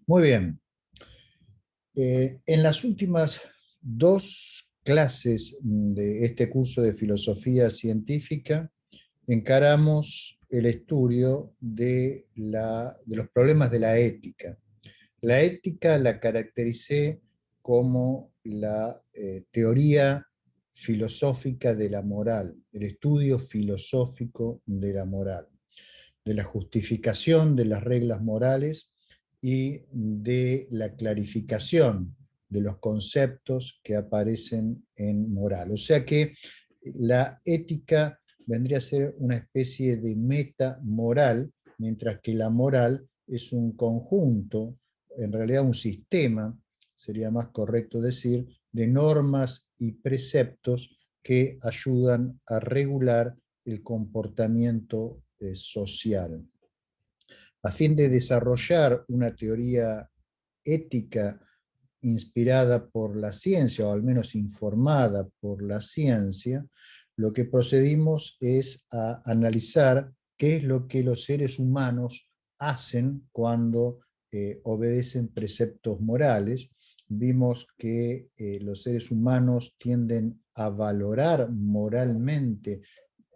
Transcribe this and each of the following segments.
Muy bien. En las últimas dos clases de este curso de filosofía científica, encaramos el estudio de los problemas de la ética. La ética la caractericé como la teoría filosófica de la moral, el estudio filosófico de la moral, de la justificación de las reglas morales y de la clarificación de los conceptos que aparecen en moral. O sea que la ética vendría a ser una especie de meta-moral, mientras que la moral es un conjunto, en realidad un sistema, sería más correcto decir, de normas y preceptos que ayudan a regular el comportamiento social. A fin de desarrollar una teoría ética inspirada por la ciencia, o al menos informada por la ciencia, lo que procedimos es a analizar qué es lo que los seres humanos hacen cuando obedecen preceptos morales. Vimos que los seres humanos tienden a valorar moralmente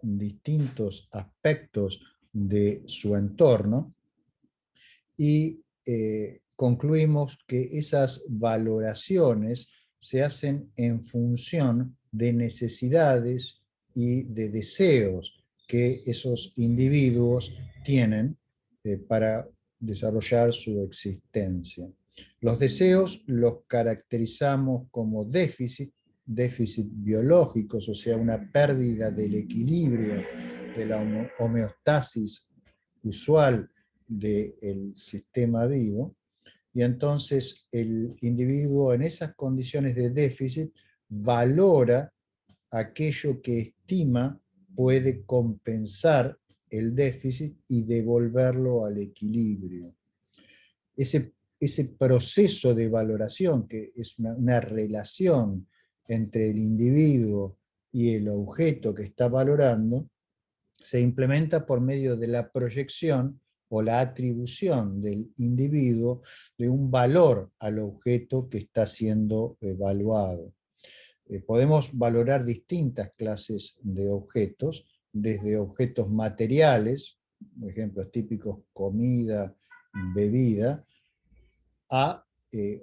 distintos aspectos de su entorno y concluimos que esas valoraciones se hacen en función de necesidades y de deseos que esos individuos tienen para desarrollar su existencia. Los deseos los caracterizamos como déficit biológicos, o sea, una pérdida del equilibrio, de la homeostasis usual del sistema vivo, y entonces el individuo en esas condiciones de déficit valora aquello que estima puede compensar el déficit y devolverlo al equilibrio. Ese proceso de valoración, que es una relación entre el individuo y el objeto que está valorando, se implementa por medio de la proyección o la atribución del individuo de un valor al objeto que está siendo evaluado. Podemos valorar distintas clases de objetos, desde objetos materiales, ejemplos típicos, comida, bebida, a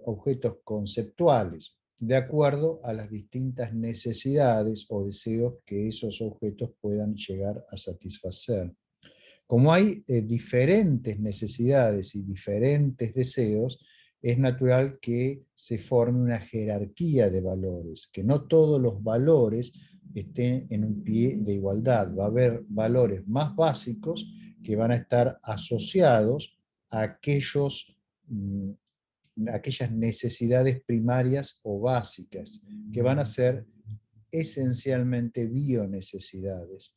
objetos conceptuales, de acuerdo a las distintas necesidades o deseos que esos objetos puedan llegar a satisfacer. Como hay diferentes necesidades y diferentes deseos, es natural que se forme una jerarquía de valores, que no todos los valores estén en un pie de igualdad. Va a haber valores más básicos que van a estar asociados a aquellas necesidades primarias o básicas, que van a ser esencialmente bionecesidades.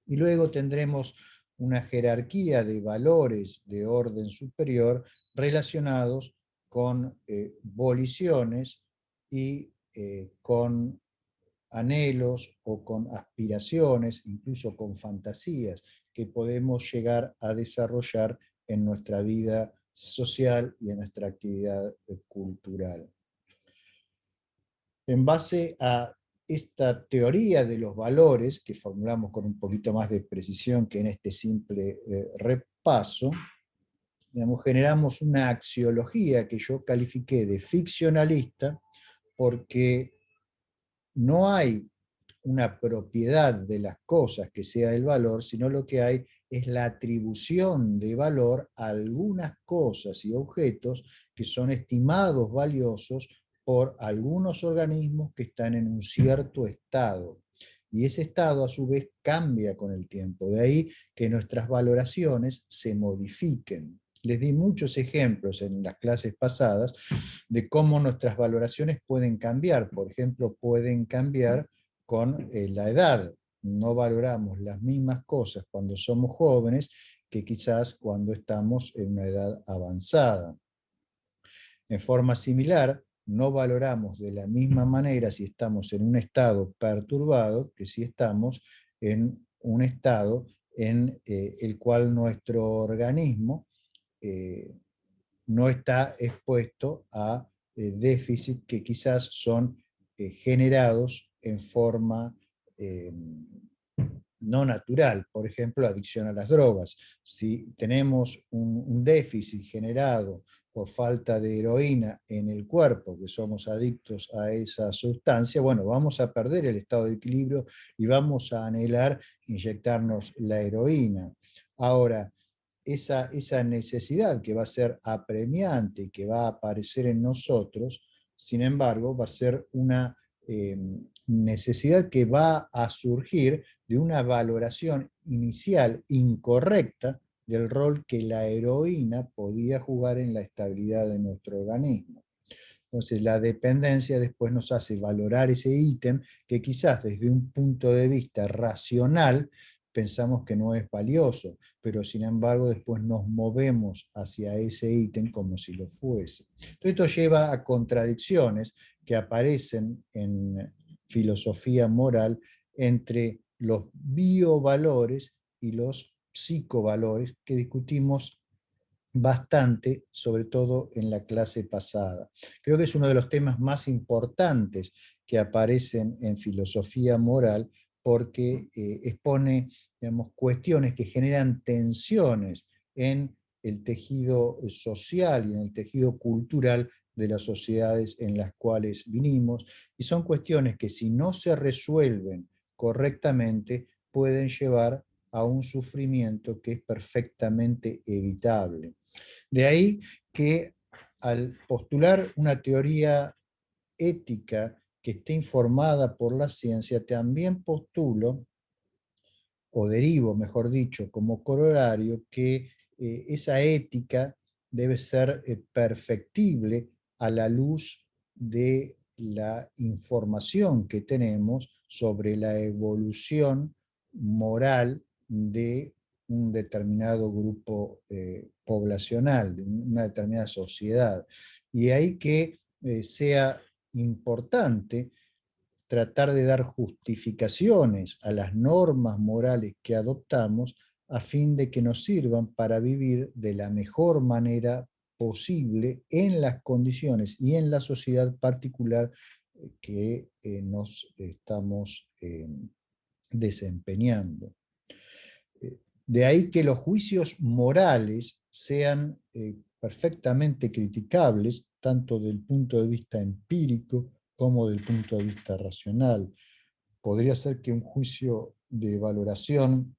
Y luego tendremos una jerarquía de valores de orden superior relacionados con voliciones y con anhelos o con aspiraciones, incluso con fantasías que podemos llegar a desarrollar en nuestra vida social y en nuestra actividad cultural. En base a esta teoría de los valores, que formulamos con un poquito más de precisión que en este simple repaso, digamos, generamos una axiología que yo califiqué de ficcionalista, porque no hay una propiedad de las cosas que sea el valor, sino lo que hay es la atribución de valor a algunas cosas y objetos que son estimados valiosos por algunos organismos que están en un cierto estado. Y ese estado a su vez cambia con el tiempo. De ahí que nuestras valoraciones se modifiquen. Les di muchos ejemplos en las clases pasadas de cómo nuestras valoraciones pueden cambiar. Por ejemplo, pueden cambiar con la edad. No valoramos las mismas cosas cuando somos jóvenes que quizás cuando estamos en una edad avanzada. En forma similar, no valoramos de la misma manera si estamos en un estado perturbado que si estamos en un estado en el cual nuestro organismo no está expuesto a déficit que quizás son generados en forma no natural, por ejemplo, adicción a las drogas. Si tenemos un déficit generado por falta de heroína en el cuerpo, que somos adictos a esa sustancia, bueno, vamos a perder el estado de equilibrio y vamos a anhelar inyectarnos la heroína. Ahora, esa necesidad que va a ser apremiante, que va a aparecer en nosotros, sin embargo, va a ser una necesidad que va a surgir de una valoración inicial incorrecta del rol que la heroína podía jugar en la estabilidad de nuestro organismo. Entonces, la dependencia después nos hace valorar ese ítem que quizás desde un punto de vista racional pensamos que no es valioso, pero sin embargo después nos movemos hacia ese ítem como si lo fuese. Entonces, esto lleva a contradicciones que aparecen en filosofía moral entre los biovalores y los psicovalores que discutimos bastante, sobre todo en la clase pasada. Creo que es uno de los temas más importantes que aparecen en filosofía moral porque expone, digamos, cuestiones que generan tensiones en el tejido social y en el tejido cultural de las sociedades en las cuales vinimos, y son cuestiones que si no se resuelven correctamente pueden llevar a un sufrimiento que es perfectamente evitable. De ahí que al postular una teoría ética que esté informada por la ciencia, también postulo, o derivo, mejor dicho, como corolario, que esa ética debe ser perfectible a la luz de la información que tenemos sobre la evolución moral de un determinado grupo poblacional, de una determinada sociedad. Y ahí que sea importante tratar de dar justificaciones a las normas morales que adoptamos a fin de que nos sirvan para vivir de la mejor manera posible en las condiciones y en la sociedad particular que nos estamos desempeñando. De ahí que los juicios morales sean perfectamente criticables, tanto del punto de vista empírico como del punto de vista racional. Podría ser que un juicio de valoración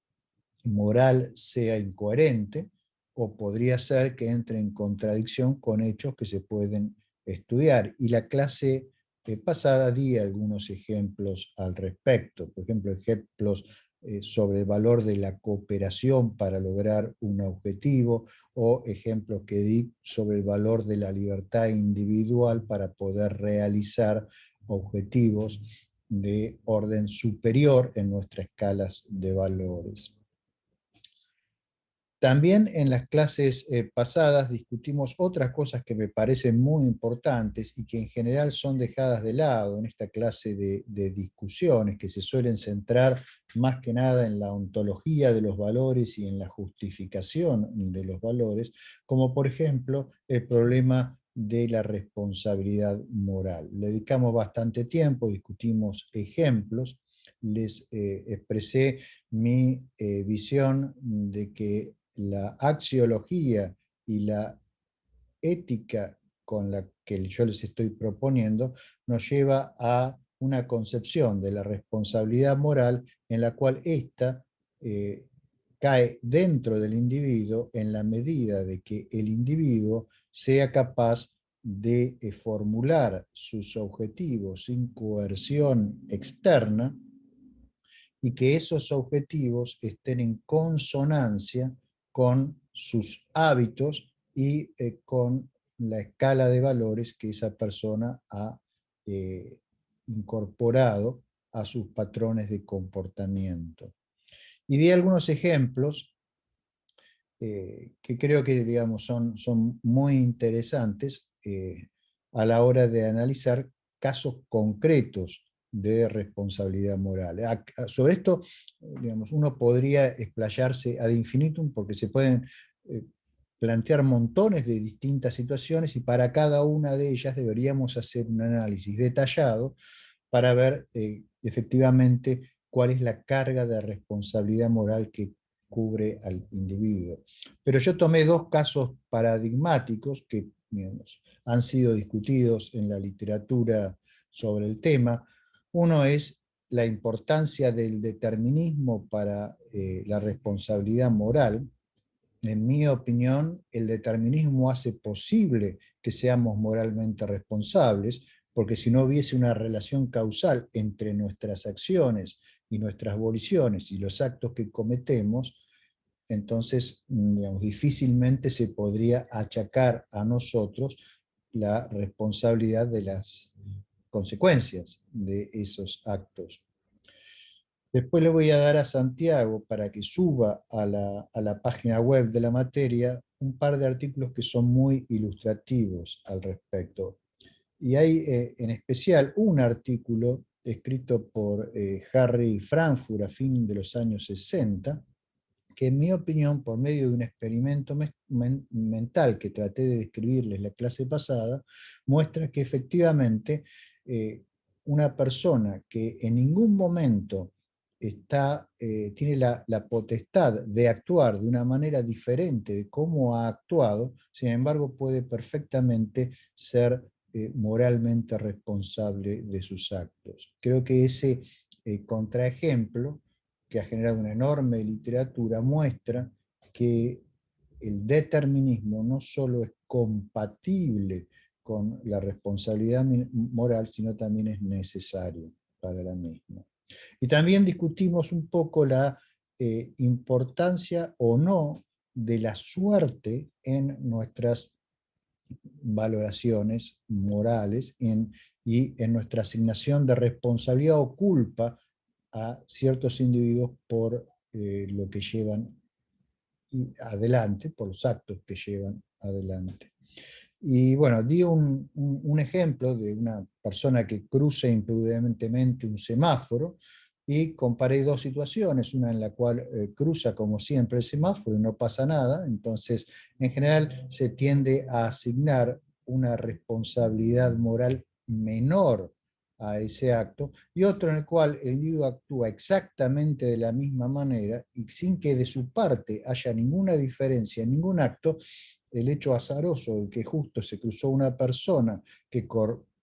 moral sea incoherente, o podría ser que entre en contradicción con hechos que se pueden estudiar. Y la clase pasada di algunos ejemplos al respecto, por ejemplo, ejemplos sobre el valor de la cooperación para lograr un objetivo, o ejemplos que di sobre el valor de la libertad individual para poder realizar objetivos de orden superior en nuestras escalas de valores. También en las clases pasadas discutimos otras cosas que me parecen muy importantes y que en general son dejadas de lado en esta clase de discusiones que se suelen centrar más que nada en la ontología de los valores y en la justificación de los valores, como por ejemplo el problema de la responsabilidad moral. Le dedicamos bastante tiempo, discutimos ejemplos, les expresé mi visión de que la axiología y la ética con la que yo les estoy proponiendo nos lleva a una concepción de la responsabilidad moral en la cual ésta cae dentro del individuo en la medida de que el individuo sea capaz de formular sus objetivos sin coerción externa, y que esos objetivos estén en consonancia con sus hábitos y con la escala de valores que esa persona ha eh, incorporado a sus patrones de comportamiento. Y di algunos ejemplos que creo que digamos, son muy interesantes a la hora de analizar casos concretos de responsabilidad moral. Sobre esto, digamos, uno podría explayarse ad infinitum porque se pueden plantear montones de distintas situaciones y para cada una de ellas deberíamos hacer un análisis detallado para ver efectivamente cuál es la carga de responsabilidad moral que cubre al individuo. Pero yo tomé dos casos paradigmáticos que, digamos, han sido discutidos en la literatura sobre el tema. Uno es la importancia del determinismo para la responsabilidad moral. En mi opinión, el determinismo hace posible que seamos moralmente responsables, porque si no hubiese una relación causal entre nuestras acciones y nuestras voliciones y los actos que cometemos, entonces, digamos, difícilmente se podría achacar a nosotros la responsabilidad de las consecuencias de esos actos. Después le voy a dar a Santiago para que suba a la página web de la materia un par de artículos que son muy ilustrativos al respecto. Y hay en especial un artículo escrito por Harry Frankfurt a fin de los años 60, que en mi opinión, por medio de un experimento mental que traté de describirles la clase pasada, muestra que efectivamente una persona que en ningún momento tiene la potestad de actuar de una manera diferente de cómo ha actuado, sin embargo puede perfectamente ser moralmente responsable de sus actos. Creo que ese contraejemplo, que ha generado una enorme literatura, muestra que el determinismo no solo es compatible con la responsabilidad moral, sino también es necesario para la misma. Y también discutimos un poco la importancia o no de la suerte en nuestras valoraciones morales y en nuestra asignación de responsabilidad o culpa a ciertos individuos por lo que llevan adelante, por los actos que llevan adelante. Y bueno, di un ejemplo de una persona que cruza imprudentemente un semáforo y comparé dos situaciones, una en la cual cruza como siempre el semáforo y no pasa nada, entonces en general se tiende a asignar una responsabilidad moral menor a ese acto, y otro en el cual el individuo actúa exactamente de la misma manera y sin que de su parte haya ninguna diferencia en ningún acto. El hecho azaroso de que justo se cruzó una persona que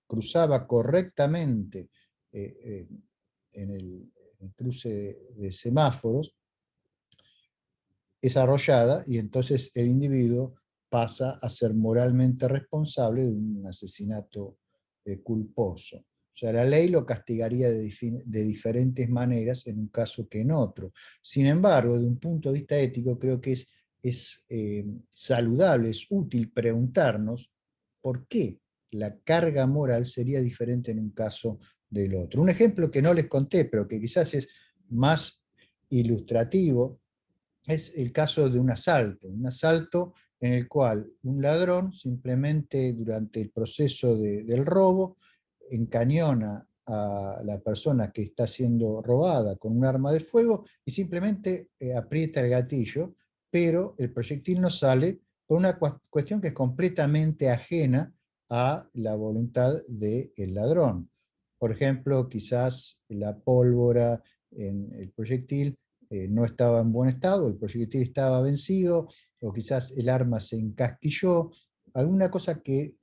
cruzaba correctamente en el cruce de semáforos, es arrollada y entonces el individuo pasa a ser moralmente responsable de un asesinato culposo. O sea, la ley lo castigaría de diferentes maneras en un caso que en otro. Sin embargo, de un punto de vista ético, creo que es saludable, es útil preguntarnos por qué la carga moral sería diferente en un caso del otro. Un ejemplo que no les conté, pero que quizás es más ilustrativo, es el caso de un asalto en el cual un ladrón simplemente durante el proceso del robo encañona a la persona que está siendo robada con un arma de fuego y simplemente aprieta el gatillo, pero el proyectil no sale por una cuestión que es completamente ajena a la voluntad del ladrón. Por ejemplo, quizás la pólvora en el proyectil no estaba en buen estado, el proyectil estaba vencido, o quizás el arma se encasquilló, alguna cosa que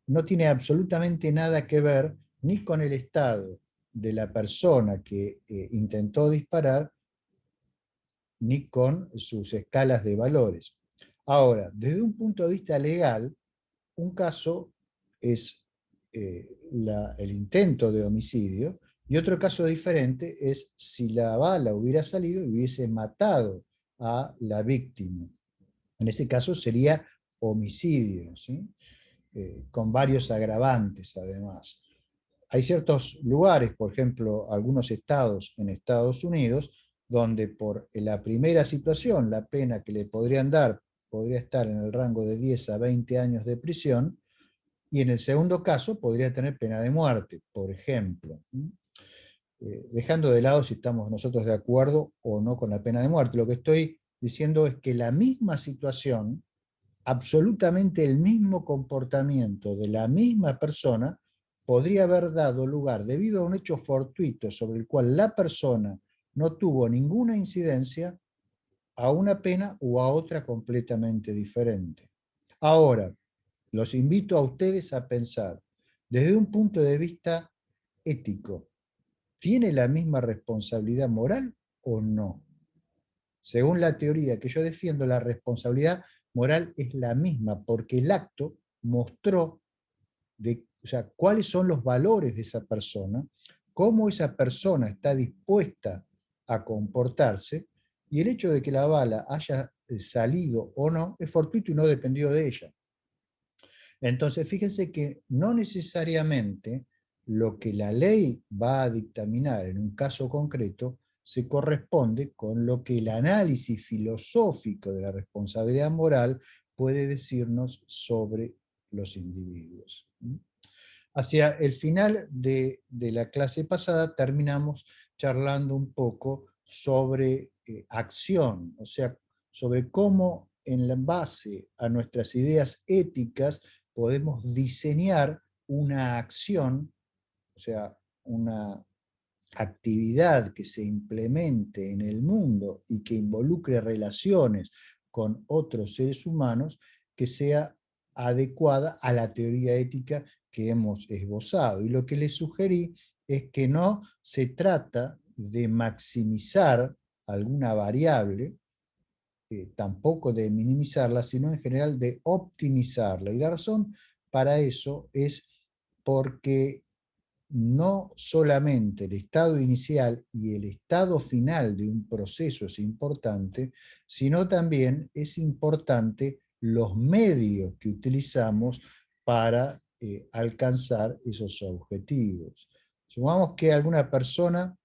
no tiene absolutamente nada que ver ni con el estado de la persona que intentó disparar, ni con sus escalas de valores. Ahora, desde un punto de vista legal, un caso es el intento de homicidio y otro caso diferente es si la bala hubiera salido y hubiese matado a la víctima. En ese caso sería homicidio, ¿sí? Con varios agravantes además. Hay ciertos lugares, por ejemplo, algunos estados en Estados Unidos, donde por la primera situación la pena que le podrían dar podría estar en el rango de 10 a 20 años de prisión, y en el segundo caso podría tener pena de muerte, por ejemplo. Dejando de lado si estamos nosotros de acuerdo o no con la pena de muerte. Lo que estoy diciendo es que la misma situación absolutamente el mismo comportamiento de la misma persona podría haber dado lugar, debido a un hecho fortuito sobre el cual la persona no tuvo ninguna incidencia, a una pena o a otra completamente diferente. Ahora, los invito a ustedes a pensar desde un punto de vista ético. ¿Tiene la misma responsabilidad moral o no? Según la teoría que yo defiendo, la responsabilidad moral es la misma, porque el acto mostró o sea, cuáles son los valores de esa persona, cómo esa persona está dispuesta a comportarse, y el hecho de que la bala haya salido o no es fortuito y no dependió de ella. Entonces, fíjense que no necesariamente lo que la ley va a dictaminar en un caso concreto se corresponde con lo que el análisis filosófico de la responsabilidad moral puede decirnos sobre los individuos. Hacia el final de la clase pasada terminamos charlando un poco sobre acción, o sea, sobre cómo en base a nuestras ideas éticas podemos diseñar una acción, o sea, una actividad que se implemente en el mundo y que involucre relaciones con otros seres humanos, que sea adecuada a la teoría ética que hemos esbozado. Y lo que les sugerí es que no se trata de maximizar alguna variable, tampoco de minimizarla, sino en general de optimizarla. Y la razón para eso es porque no solamente el estado inicial y el estado final de un proceso es importante, sino también es importante los medios que utilizamos para alcanzar esos objetivos. Supongamos que alguna persona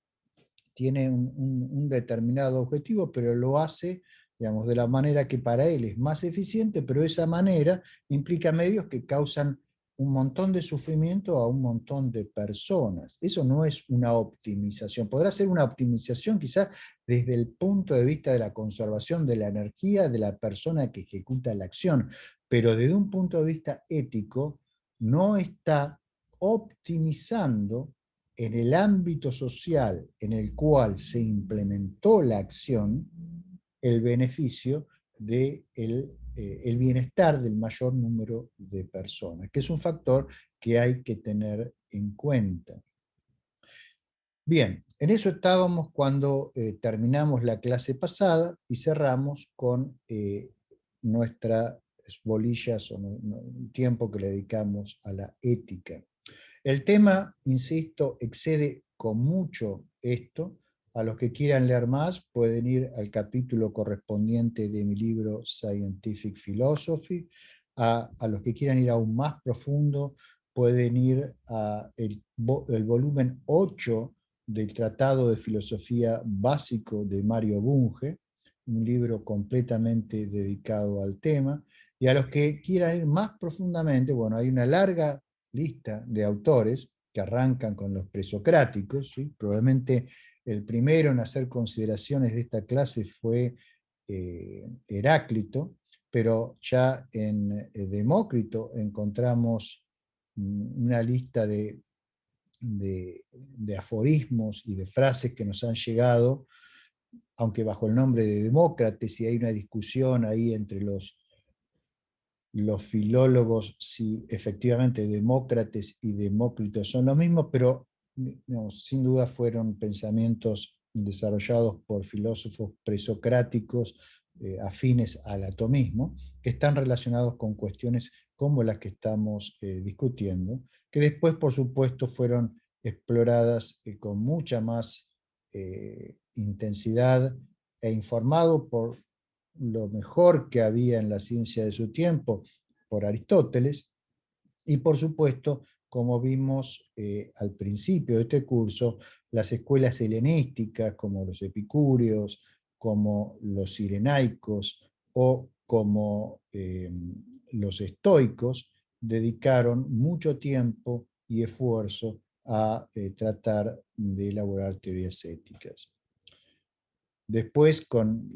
tiene un determinado objetivo, pero lo hace, digamos, de la manera que para él es más eficiente, pero esa manera implica medios que causan un montón de sufrimiento a un montón de personas. Eso no es una optimización. Podrá ser una optimización quizás desde el punto de vista de la conservación de la energía de la persona que ejecuta la acción, pero desde un punto de vista ético no está optimizando en el ámbito social en el cual se implementó la acción el beneficio del el bienestar del mayor número de personas, que es un factor que hay que tener en cuenta. Bien, en eso estábamos cuando terminamos la clase pasada y cerramos con nuestras bolillas o el tiempo que le dedicamos a la ética. El tema, insisto, excede con mucho esto. A los que quieran leer más pueden ir al capítulo correspondiente de mi libro Scientific Philosophy. A los que quieran ir aún más profundo pueden ir a el volumen 8 del Tratado de Filosofía Básico de Mario Bunge, un libro completamente dedicado al tema. Y a los que quieran ir más profundamente, bueno, hay una larga lista de autores que arrancan con los presocráticos, ¿sí? Probablemente el primero en hacer consideraciones de esta clase fue Heráclito, pero ya en Demócrito encontramos una lista de aforismos y de frases que nos han llegado, aunque bajo el nombre de Demócrates, y hay una discusión ahí entre los filólogos si efectivamente Demócrates y Demócrito son lo mismo, pero digamos, sin duda fueron pensamientos desarrollados por filósofos presocráticos afines al atomismo, que están relacionados con cuestiones como las que estamos discutiendo, que después, por supuesto, fueron exploradas con mucha más intensidad e informado por lo mejor que había en la ciencia de su tiempo, por Aristóteles, y por supuesto, como vimos al principio de este curso, las escuelas helenísticas como los epicúreos, como los cirenaicos o como los estoicos, dedicaron mucho tiempo y esfuerzo a tratar de elaborar teorías éticas. Después, con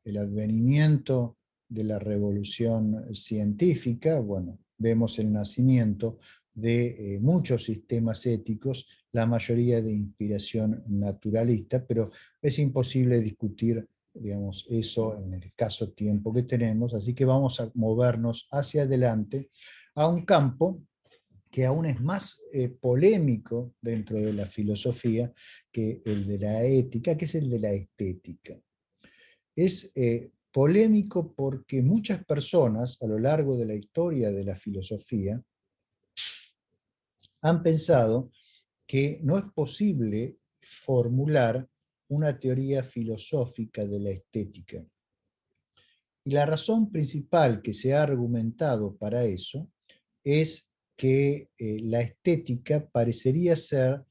el advenimiento de la revolución científica, bueno, vemos el nacimiento de muchos sistemas éticos, la mayoría de inspiración naturalista, pero es imposible discutir, digamos, eso en el escaso tiempo que tenemos, así que vamos a movernos hacia adelante a un campo que aún es más polémico dentro de la filosofía que el de la ética, que es el de la estética. Es polémico porque muchas personas a lo largo de la historia de la filosofía han pensado que no es posible formular una teoría filosófica de la estética. Y la razón principal que se ha argumentado para eso es que la estética parecería ser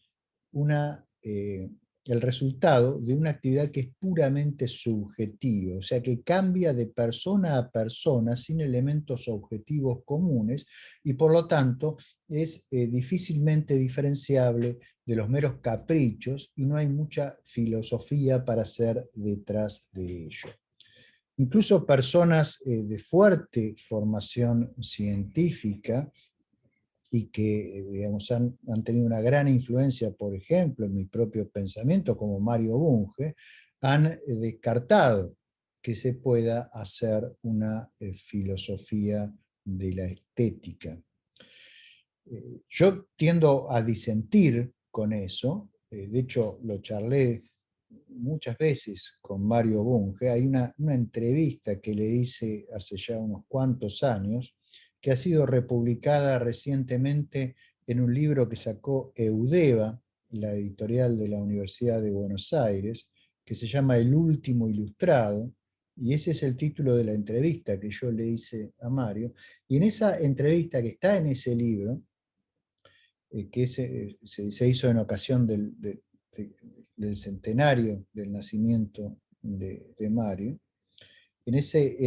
el resultado de una actividad que es puramente subjetiva, o sea, que cambia de persona a persona sin elementos objetivos comunes y por lo tanto es difícilmente diferenciable de los meros caprichos y no hay mucha filosofía para hacer detrás de ello. Incluso personas de fuerte formación científica y que digamos, han tenido una gran influencia, por ejemplo, en mi propio pensamiento, como Mario Bunge, han descartado que se pueda hacer una filosofía de la estética. Yo tiendo a disentir con eso, de hecho lo charlé muchas veces con Mario Bunge. Hay una entrevista que le hice hace ya unos cuantos años, que ha sido republicada recientemente en un libro que sacó Eudeva, la editorial de la Universidad de Buenos Aires, que se llama El último ilustrado, y ese es el título de la entrevista que yo le hice a Mario. Y en esa entrevista que está en ese libro, que se hizo en ocasión del centenario del nacimiento de Mario, en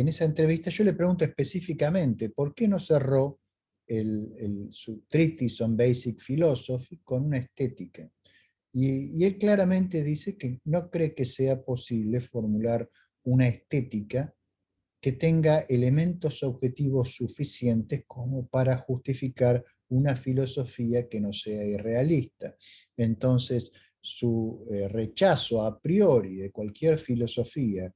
esa entrevista yo le pregunto específicamente por qué no cerró su Treatise on Basic Philosophy con una estética. Y él claramente dice que no cree que sea posible formular una estética que tenga elementos objetivos suficientes como para justificar una filosofía que no sea irrealista. Entonces, su rechazo a priori de cualquier filosofía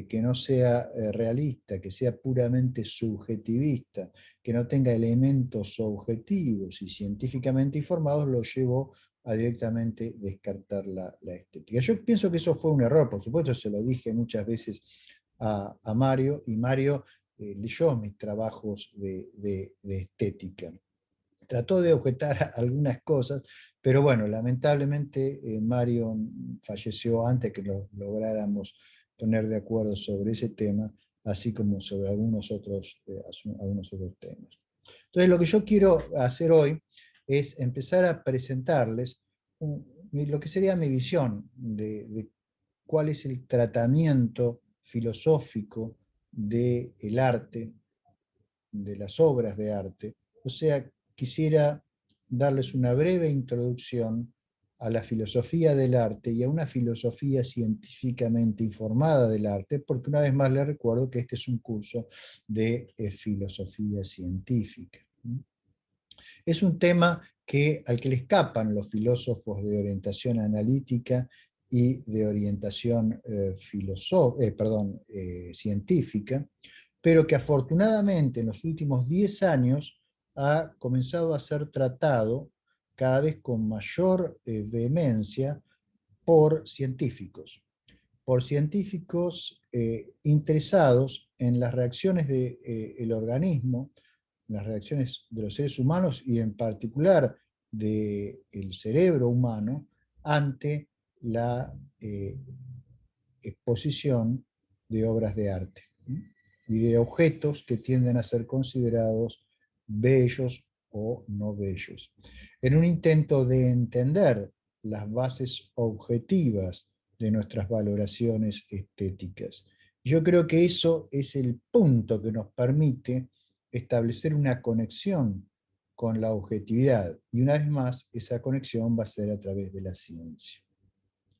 que no sea realista, que sea puramente subjetivista, que no tenga elementos objetivos y científicamente informados, lo llevó a directamente descartar la estética. Yo pienso que eso fue un error, por supuesto, se lo dije muchas veces a Mario, y Mario leyó mis trabajos de estética. Trató de objetar algunas cosas, pero bueno, lamentablemente Mario falleció antes que lográramos poner de acuerdo sobre ese tema, así como sobre algunos otros temas. Entonces, lo que yo quiero hacer hoy es empezar a presentarles lo que sería mi visión de cuál es el tratamiento filosófico del arte, de las obras de arte. O sea, quisiera darles una breve introducción a la filosofía del arte y a una filosofía científicamente informada del arte, porque una vez más les recuerdo que este es un curso de filosofía científica. Es un tema al que le escapan los filósofos de orientación analítica y de orientación científica, pero que afortunadamente en los últimos 10 años ha comenzado a ser tratado cada vez con mayor vehemencia por científicos interesados en las reacciones del organismo, las reacciones de los seres humanos y en particular del cerebro humano ante la exposición de obras de arte y de objetos que tienden a ser considerados bellos o no bellos. En un intento de entender las bases objetivas de nuestras valoraciones estéticas. Yo creo que eso es el punto que nos permite establecer una conexión con la objetividad. Y una vez más, esa conexión va a ser a través de la ciencia.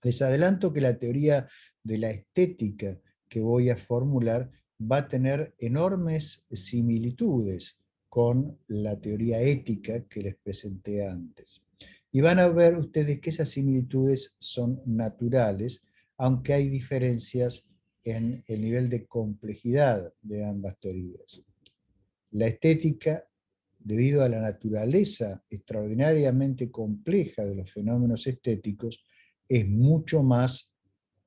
Les adelanto que la teoría de la estética que voy a formular va a tener enormes similitudes con la teoría ética que les presenté antes. Y van a ver ustedes que esas similitudes son naturales, aunque hay diferencias en el nivel de complejidad de ambas teorías. La estética, debido a la naturaleza extraordinariamente compleja de los fenómenos estéticos, es mucho más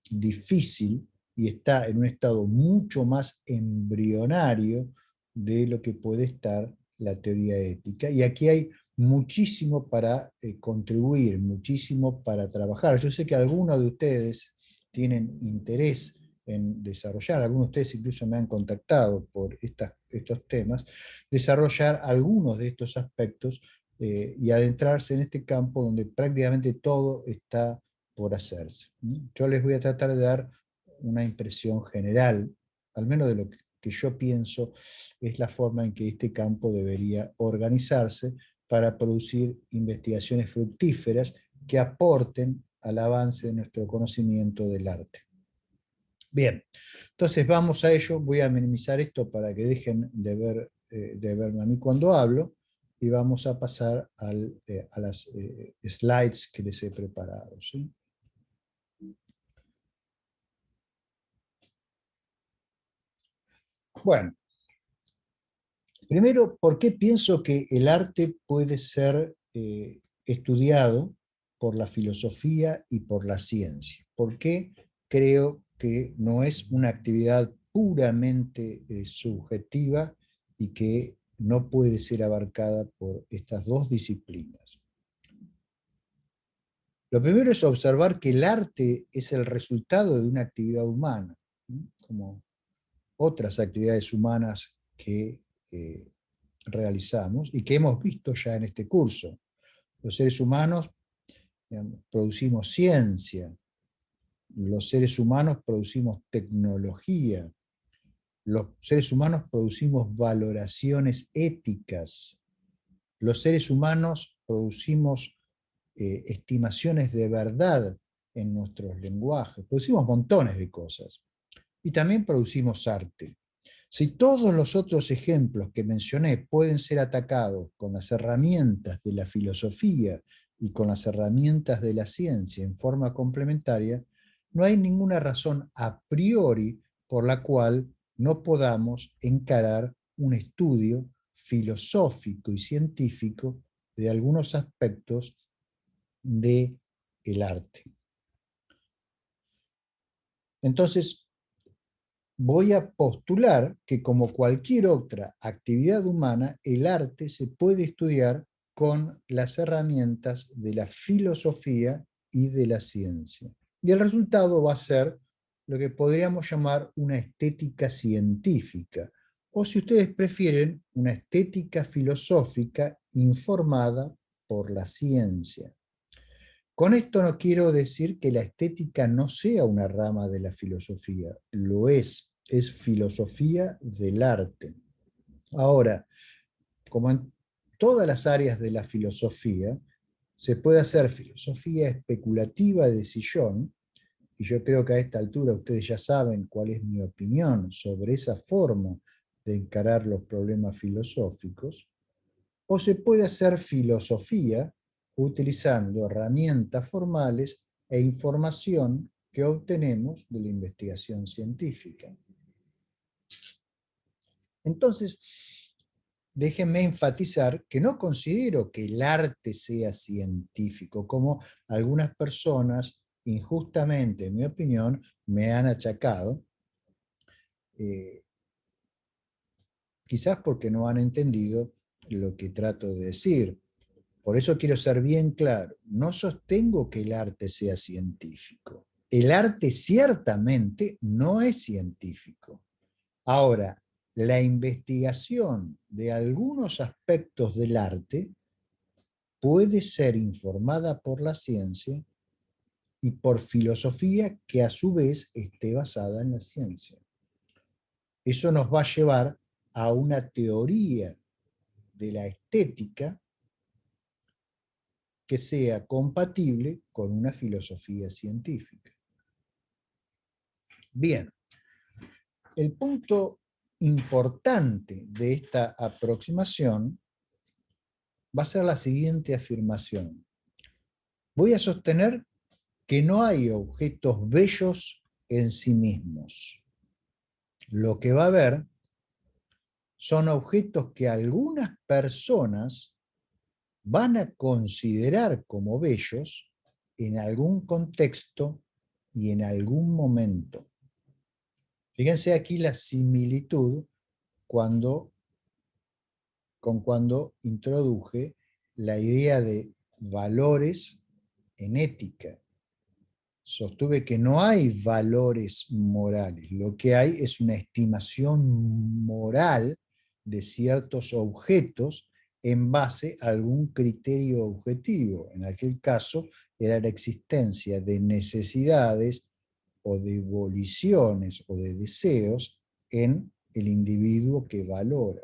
difícil y está en un estado mucho más embrionario de lo que puede estar la teoría ética. Y aquí hay muchísimo para contribuir, muchísimo para trabajar. Yo sé que algunos de ustedes tienen interés en desarrollar, algunos de ustedes incluso me han contactado por estos temas, desarrollar algunos de estos aspectos y adentrarse en este campo donde prácticamente todo está por hacerse. Yo les voy a tratar de dar una impresión general, al menos de lo que yo pienso es la forma en que este campo debería organizarse para producir investigaciones fructíferas que aporten al avance de nuestro conocimiento del arte. Bien, entonces vamos a ello. Voy a minimizar esto para que dejen de verme a mí cuando hablo y vamos a pasar a las slides que les he preparado, ¿sí? Bueno, primero, ¿por qué pienso que el arte puede ser estudiado por la filosofía y por la ciencia? ¿Por qué creo que no es una actividad puramente subjetiva y que no puede ser abarcada por estas dos disciplinas? Lo primero es observar que el arte es el resultado de una actividad humana, ¿sí? Como otras actividades humanas que realizamos y que hemos visto ya en este curso. Los seres humanos, digamos, producimos ciencia, los seres humanos producimos tecnología, los seres humanos producimos valoraciones éticas, los seres humanos producimos estimaciones de verdad en nuestros lenguajes, producimos montones de cosas y también producimos arte. Si todos los otros ejemplos que mencioné pueden ser atacados con las herramientas de la filosofía y con las herramientas de la ciencia en forma complementaria, no hay ninguna razón a priori por la cual no podamos encarar un estudio filosófico y científico de algunos aspectos del arte. Entonces, voy a postular que como cualquier otra actividad humana, el arte se puede estudiar con las herramientas de la filosofía y de la ciencia. Y el resultado va a ser lo que podríamos llamar una estética científica, o si ustedes prefieren, una estética filosófica informada por la ciencia. Con esto no quiero decir que la estética no sea una rama de la filosofía, lo es filosofía del arte. Ahora, como en todas las áreas de la filosofía, se puede hacer filosofía especulativa de sillón, y yo creo que a esta altura ustedes ya saben cuál es mi opinión sobre esa forma de encarar los problemas filosóficos, o se puede hacer filosofía utilizando herramientas formales e información que obtenemos de la investigación científica. Entonces, déjenme enfatizar que no considero que el arte sea científico, como algunas personas, injustamente, en mi opinión, me han achacado, eh, quizás porque no han entendido lo que trato de decir. Por eso quiero ser bien claro, no sostengo que el arte sea científico. El arte ciertamente no es científico. Ahora, la investigación de algunos aspectos del arte puede ser informada por la ciencia y por filosofía que a su vez esté basada en la ciencia. Eso nos va a llevar a una teoría de la estética que sea compatible con una filosofía científica. Bien, el punto importante de esta aproximación va a ser la siguiente afirmación. Voy a sostener que no hay objetos bellos en sí mismos. Lo que va a haber son objetos que algunas personas van a considerar como bellos en algún contexto y en algún momento. Fíjense aquí la similitud con cuando introduje la idea de valores en ética. Sostuve que no hay valores morales, lo que hay es una estimación moral de ciertos objetos en base a algún criterio objetivo. En aquel caso era la existencia de necesidades o de voliciones o de deseos en el individuo que valora.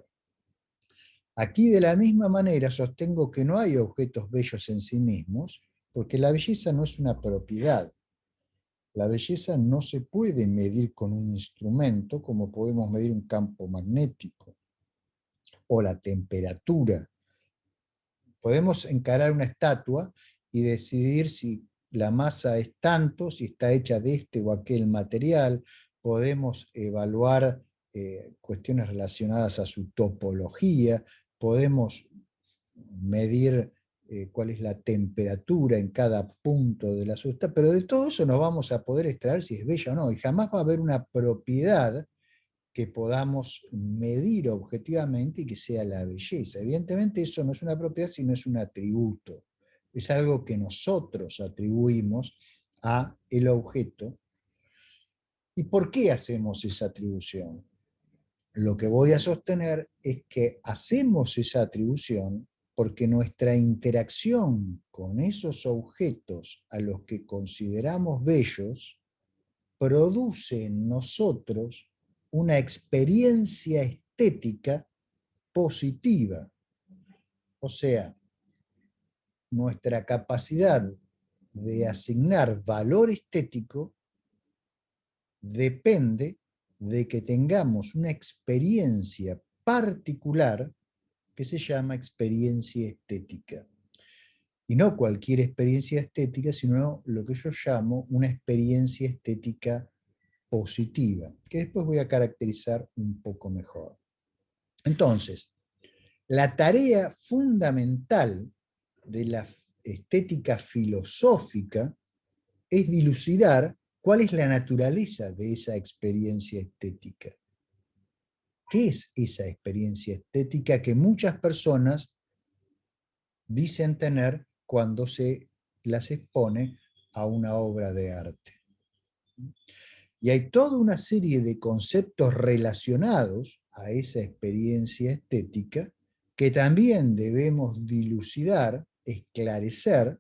Aquí de la misma manera sostengo que no hay objetos bellos en sí mismos, porque la belleza no es una propiedad. La belleza no se puede medir con un instrumento como podemos medir un campo magnético o la temperatura. Podemos encarar una estatua y decidir si la masa es tanto, si está hecha de este o aquel material. Podemos evaluar cuestiones relacionadas a su topología, podemos medir cuál es la temperatura en cada punto de la sustancia, pero de todo eso no vamos a poder extraer si es bella o no, y jamás va a haber una propiedad que podamos medir objetivamente y que sea la belleza. Evidentemente eso no es una propiedad, sino es un atributo. Es algo que nosotros atribuimos a el objeto. ¿Y por qué hacemos esa atribución? Lo que voy a sostener es que hacemos esa atribución porque nuestra interacción con esos objetos a los que consideramos bellos produce en nosotros una experiencia estética positiva. O sea, nuestra capacidad de asignar valor estético depende de que tengamos una experiencia particular que se llama experiencia estética. Y no cualquier experiencia estética, sino lo que yo llamo una experiencia estética positiva, que después voy a caracterizar un poco mejor. Entonces, la tarea fundamental de la estética filosófica es dilucidar cuál es la naturaleza de esa experiencia estética. ¿Qué es esa experiencia estética que muchas personas dicen tener cuando se las expone a una obra de arte? Y hay toda una serie de conceptos relacionados a esa experiencia estética que también debemos dilucidar, esclarecer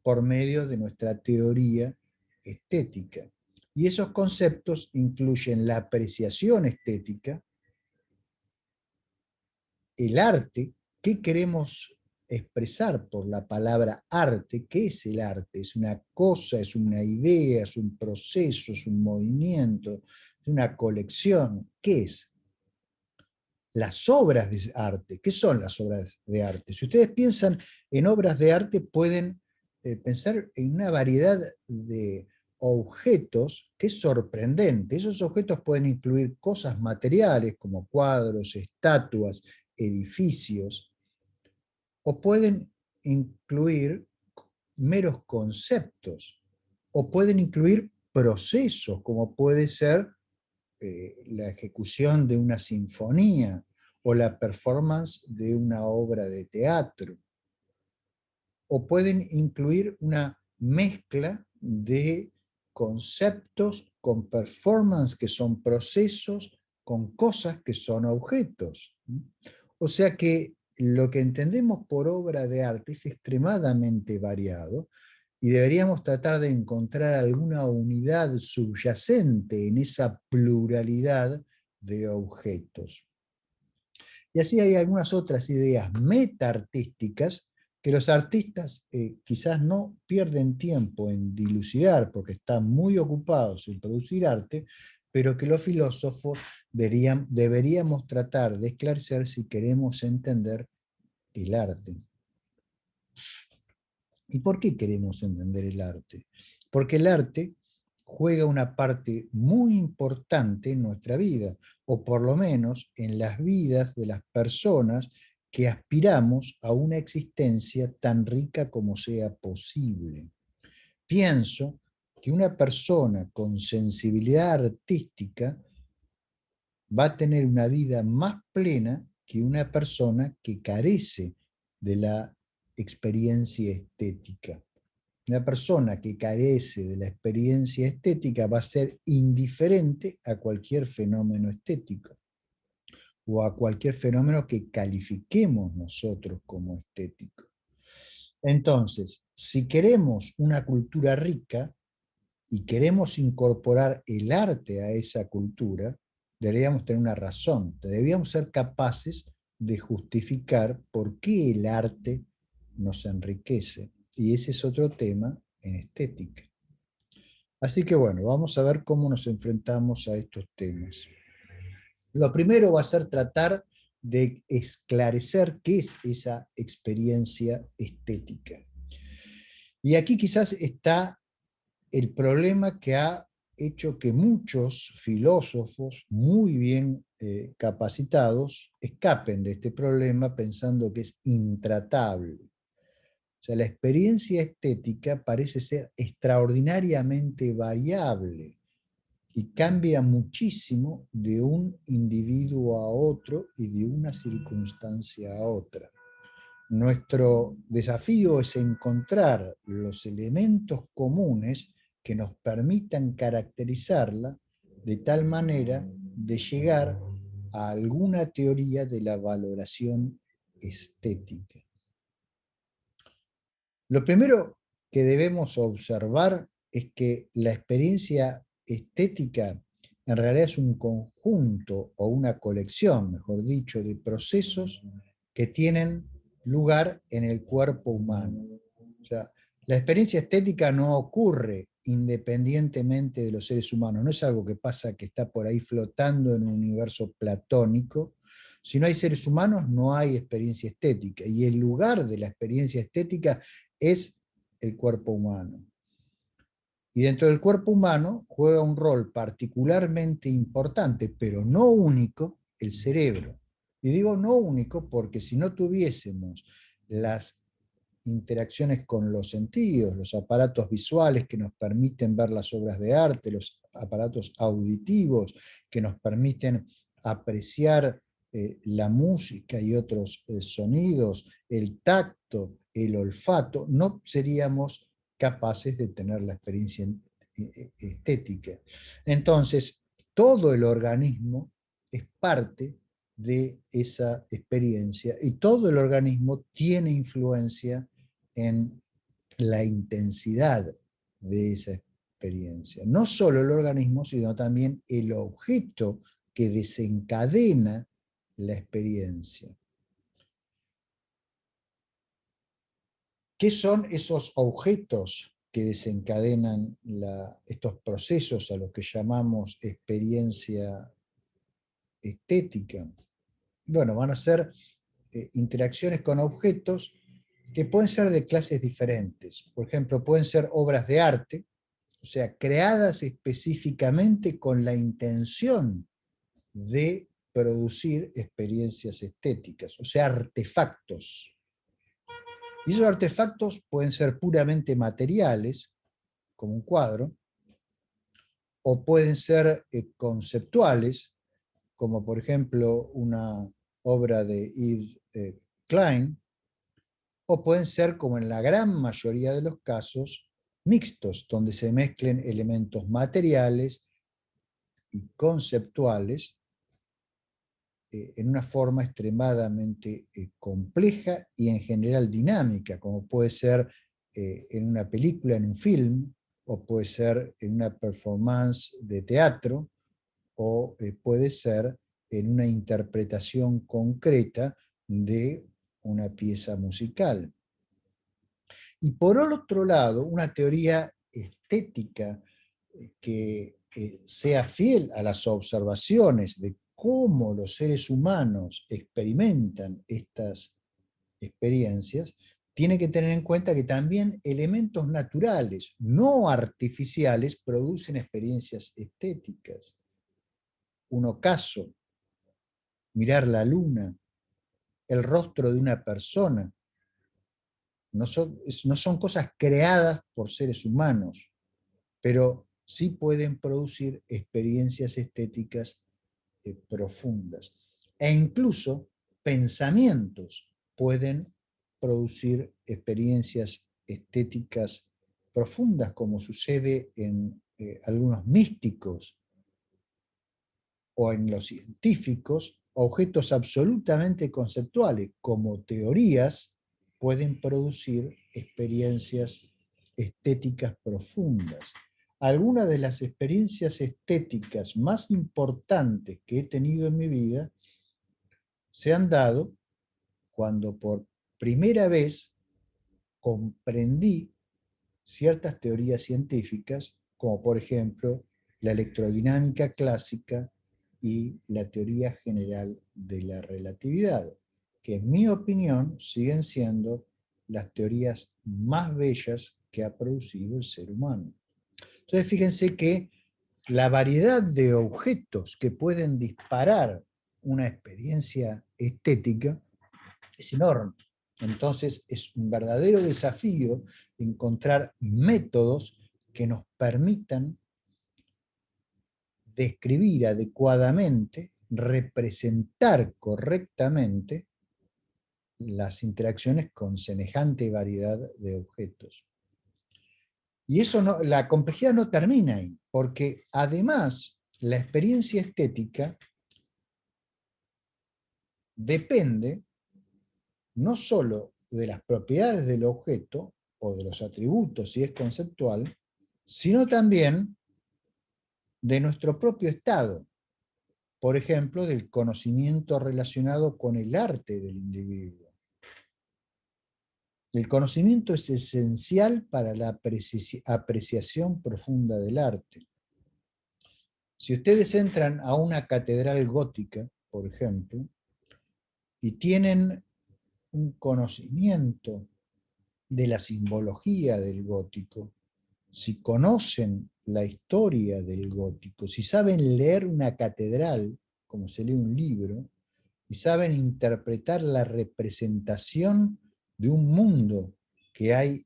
por medio de nuestra teoría estética. Y esos conceptos incluyen la apreciación estética, el arte, qué queremos expresar por la palabra arte, qué es el arte, es una cosa, es una idea, es un proceso, es un movimiento, es una colección, ¿qué es? Las obras de arte, ¿qué son las obras de arte? Si ustedes piensan en obras de arte, pueden pensar en una variedad de objetos que es sorprendente. Esos objetos pueden incluir cosas materiales como cuadros, estatuas, edificios, o pueden incluir meros conceptos, o pueden incluir procesos, como puede ser la ejecución de una sinfonía o la performance de una obra de teatro, o pueden incluir una mezcla de conceptos con performance que son procesos, con cosas que son objetos. O sea que lo que entendemos por obra de arte es extremadamente variado y deberíamos tratar de encontrar alguna unidad subyacente en esa pluralidad de objetos. Y así hay algunas otras ideas metaartísticas que los artistas quizás no pierden tiempo en dilucidar porque están muy ocupados en producir arte, pero que los filósofos deberíamos tratar de esclarecer si queremos entender el arte. ¿Y por qué queremos entender el arte? Porque el arte juega una parte muy importante en nuestra vida, o por lo menos en las vidas de las personas que aspiramos a una existencia tan rica como sea posible. Pienso que una persona con sensibilidad artística va a tener una vida más plena que una persona que carece de la experiencia estética. Una persona que carece de la experiencia estética va a ser indiferente a cualquier fenómeno estético o a cualquier fenómeno que califiquemos nosotros como estético. Entonces, si queremos una cultura rica y queremos incorporar el arte a esa cultura, deberíamos tener una razón, deberíamos ser capaces de justificar por qué el arte nos enriquece. Y ese es otro tema en estética. Así que bueno, vamos a ver cómo nos enfrentamos a estos temas. Lo primero va a ser tratar de esclarecer qué es esa experiencia estética. Y aquí quizás está el problema que ha hecho que muchos filósofos muy bien capacitados escapen de este problema pensando que es intratable. O sea, la experiencia estética parece ser extraordinariamente variable y cambia muchísimo de un individuo a otro y de una circunstancia a otra. Nuestro desafío es encontrar los elementos comunes que nos permitan caracterizarla de tal manera de llegar a alguna teoría de la valoración estética. Lo primero que debemos observar es que la experiencia estética en realidad es un conjunto o una colección, mejor dicho, de procesos que tienen lugar en el cuerpo humano. O sea, la experiencia estética no ocurre independientemente de los seres humanos, no es algo que pasa, que está por ahí flotando en un universo platónico. Si no hay seres humanos, no hay experiencia estética, y el lugar de la experiencia estética es el cuerpo humano. Y dentro del cuerpo humano juega un rol particularmente importante, pero no único, el cerebro. Y digo no único porque si no tuviésemos las interacciones con los sentidos, los aparatos visuales que nos permiten ver las obras de arte, los aparatos auditivos que nos permiten apreciar la música y otros sonidos, el tacto, el olfato, no seríamos capaces de tener la experiencia estética. Entonces, todo el organismo es parte de esa experiencia y todo el organismo tiene influencia en la intensidad de esa experiencia. No solo el organismo, sino también el objeto que desencadena la experiencia. ¿Qué son esos objetos que desencadenan estos procesos a los que llamamos experiencia estética? Bueno, van a ser interacciones con objetos que pueden ser de clases diferentes. Por ejemplo, pueden ser obras de arte, o sea, creadas específicamente con la intención de producir experiencias estéticas, o sea, artefactos. Y esos artefactos pueden ser puramente materiales, como un cuadro, o pueden ser conceptuales, como por ejemplo una obra de Yves Klein, o pueden ser, como en la gran mayoría de los casos, mixtos, donde se mezclen elementos materiales y conceptuales en una forma extremadamente compleja y en general dinámica, como puede ser en una película, en un film, o puede ser en una performance de teatro, o puede ser en una interpretación concreta de una pieza musical. Y por otro lado, una teoría estética que sea fiel a las observaciones de cómo los seres humanos experimentan estas experiencias, tiene que tener en cuenta que también elementos naturales, no artificiales, producen experiencias estéticas. Un ocaso, mirar la luna, el rostro de una persona, no son cosas creadas por seres humanos, pero sí pueden producir experiencias estéticas profundas. E incluso pensamientos pueden producir experiencias estéticas profundas, como sucede en algunos místicos o en los científicos. Objetos absolutamente conceptuales, como teorías, pueden producir experiencias estéticas profundas. Algunas de las experiencias estéticas más importantes que he tenido en mi vida se han dado cuando por primera vez comprendí ciertas teorías científicas, como por ejemplo la electrodinámica clásica y la teoría general de la relatividad, que en mi opinión siguen siendo las teorías más bellas que ha producido el ser humano. Entonces fíjense que la variedad de objetos que pueden disparar una experiencia estética es enorme. Entonces es un verdadero desafío encontrar métodos que nos permitan describir adecuadamente, representar correctamente las interacciones con semejante variedad de objetos. Y eso no, la complejidad no termina ahí, porque además la experiencia estética depende no solo de las propiedades del objeto o de los atributos, si es conceptual, sino también de nuestro propio estado, por ejemplo, del conocimiento relacionado con el arte del individuo. El conocimiento es esencial para la apreciación profunda del arte. Si ustedes entran a una catedral gótica, por ejemplo, y tienen un conocimiento de la simbología del gótico, si conocen la historia del gótico, si saben leer una catedral, como se lee un libro, y saben interpretar la representación de un mundo que hay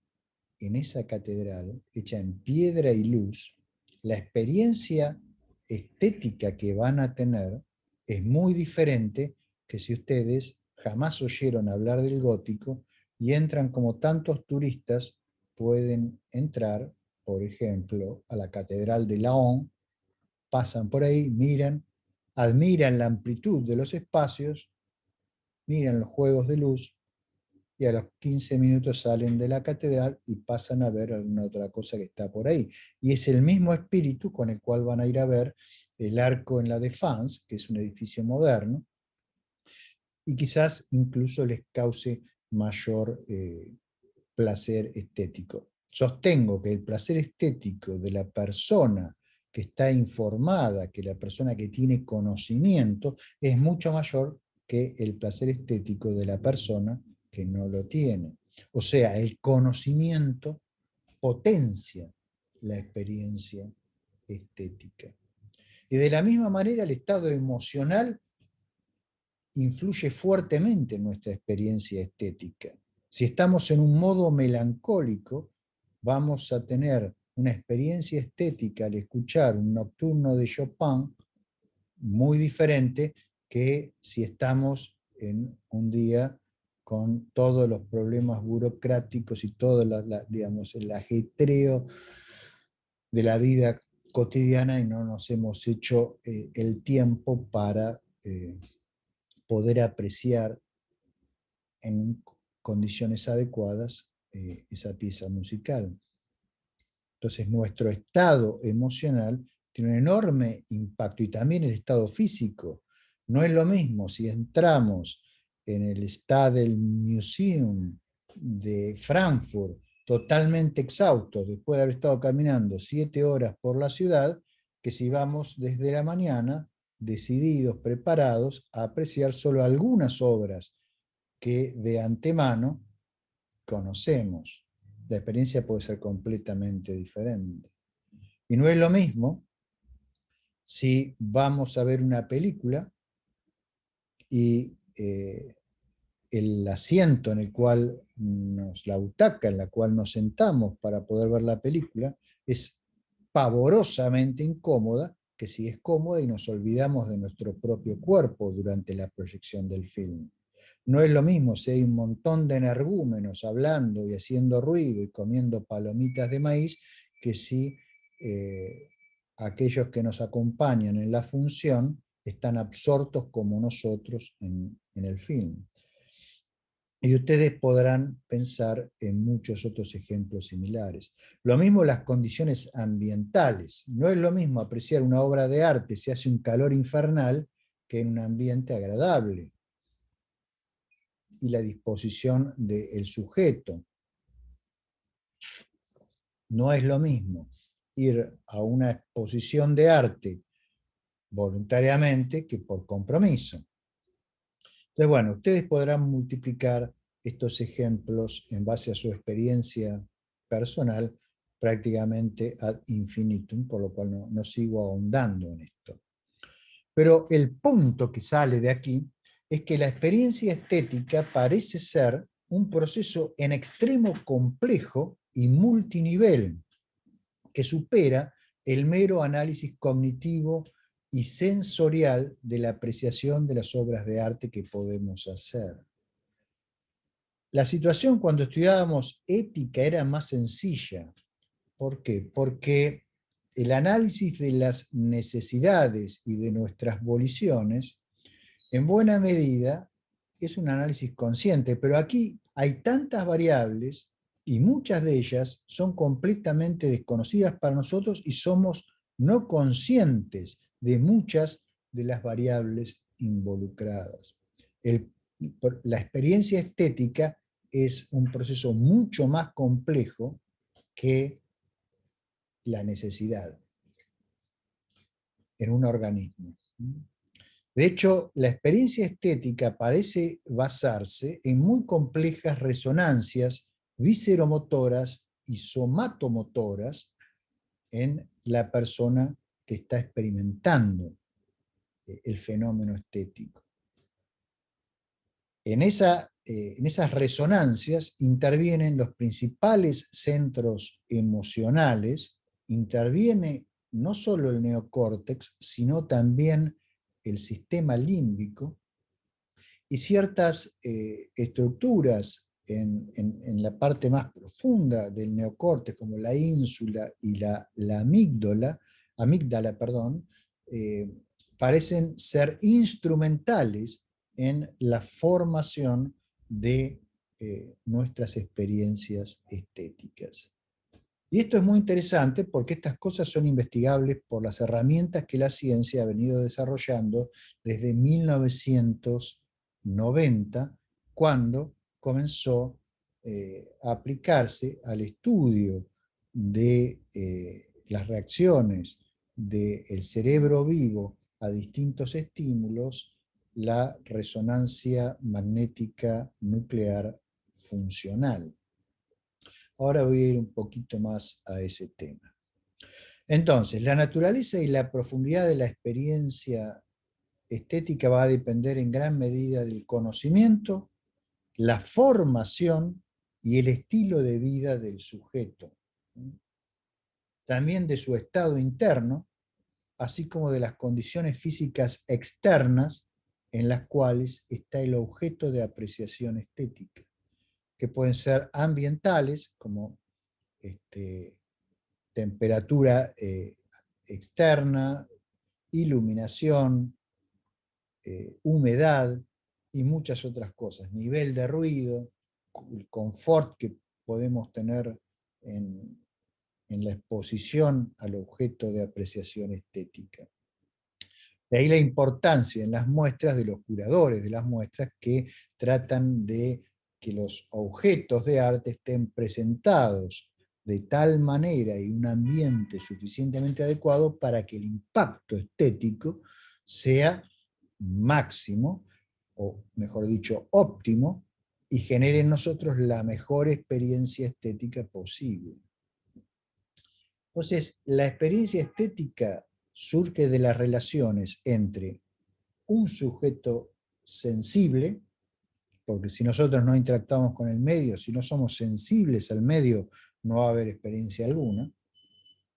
en esa catedral, hecha en piedra y luz, la experiencia estética que van a tener es muy diferente que si ustedes jamás oyeron hablar del gótico y entran como tantos turistas pueden entrar, por ejemplo, a la Catedral de Laon, pasan por ahí, miran, admiran la amplitud de los espacios, miran los juegos de luz y a los 15 minutos salen de la catedral y pasan a ver alguna otra cosa que está por ahí. Y es el mismo espíritu con el cual van a ir a ver el Arco en la Défense, que es un edificio moderno, y quizás incluso les cause mayor placer estético. Sostengo que el placer estético de la persona que está informada, que la persona que tiene conocimiento, es mucho mayor que el placer estético de la persona que no lo tiene. O sea, el conocimiento potencia la experiencia estética. Y de la misma manera el estado emocional influye fuertemente en nuestra experiencia estética. Si estamos en un modo melancólico, vamos a tener una experiencia estética al escuchar un nocturno de Chopin muy diferente que si estamos en un día con todos los problemas burocráticos y todo digamos, el ajetreo de la vida cotidiana y no nos hemos hecho el tiempo para poder apreciar en condiciones adecuadas esa pieza musical. Entonces nuestro estado emocional tiene un enorme impacto y también el estado físico. No es lo mismo si entramos en el Stadtmuseum de Frankfurt totalmente exhaustos después de haber estado caminando 7 horas por la ciudad, que si vamos desde la mañana, decididos, preparados a apreciar solo algunas obras que de antemano conocemos. La experiencia puede ser completamente diferente. Y no es lo mismo si vamos a ver una película y el asiento en el cual la butaca en la cual nos sentamos para poder ver la película es pavorosamente incómoda, que si es cómoda y nos olvidamos de nuestro propio cuerpo durante la proyección del film. No es lo mismo si hay un montón de energúmenos hablando y haciendo ruido y comiendo palomitas de maíz, que si aquellos que nos acompañan en la función están absortos como nosotros en el film. Y ustedes podrán pensar en muchos otros ejemplos similares. Lo mismo las condiciones ambientales. No es lo mismo apreciar una obra de arte si hace un calor infernal que en un ambiente agradable. Y la disposición del sujeto. No es lo mismo ir a una exposición de arte voluntariamente que por compromiso. Entonces, bueno, ustedes podrán multiplicar estos ejemplos en base a su experiencia personal prácticamente ad infinitum, por lo cual no sigo ahondando en esto. Pero el punto que sale de aquí es que la experiencia estética parece ser un proceso en extremo complejo y multinivel que supera el mero análisis cognitivo y sensorial de la apreciación de las obras de arte que podemos hacer. La situación cuando estudiábamos ética era más sencilla. ¿Por qué? Porque el análisis de las necesidades y de nuestras voliciones, en buena medida, es un análisis consciente, pero aquí hay tantas variables y muchas de ellas son completamente desconocidas para nosotros y somos no conscientes de muchas de las variables involucradas. La experiencia estética es un proceso mucho más complejo que la necesidad en un organismo. De hecho, la experiencia estética parece basarse en muy complejas resonancias visceromotoras y somatomotoras en la persona que está experimentando el fenómeno estético. En esas resonancias intervienen los principales centros emocionales, interviene no solo el neocórtex, sino también el sistema límbico y ciertas estructuras en la parte más profunda del neocórtex, como la ínsula y la amígdala, parecen ser instrumentales en la formación de nuestras experiencias estéticas. Y esto es muy interesante porque estas cosas son investigables por las herramientas que la ciencia ha venido desarrollando desde 1990, cuando comenzó a aplicarse al estudio de las reacciones del cerebro vivo a distintos estímulos, la resonancia magnética nuclear funcional. Ahora voy a ir un poquito más a ese tema. Entonces, la naturaleza y la profundidad de la experiencia estética va a depender en gran medida del conocimiento, la formación y el estilo de vida del sujeto. También de su estado interno, así como de las condiciones físicas externas en las cuales está el objeto de apreciación estética, que pueden ser ambientales, como temperatura externa, iluminación, humedad y muchas otras cosas, nivel de ruido, el confort que podemos tener en la exposición al objeto de apreciación estética. De ahí la importancia en las muestras de los curadores de las muestras que tratan de que los objetos de arte estén presentados de tal manera y un ambiente suficientemente adecuado para que el impacto estético sea máximo, o mejor dicho, óptimo, y genere en nosotros la mejor experiencia estética posible. Entonces, la experiencia estética surge de las relaciones entre un sujeto sensible, porque si nosotros no interactuamos con el medio, si no somos sensibles al medio, no va a haber experiencia alguna.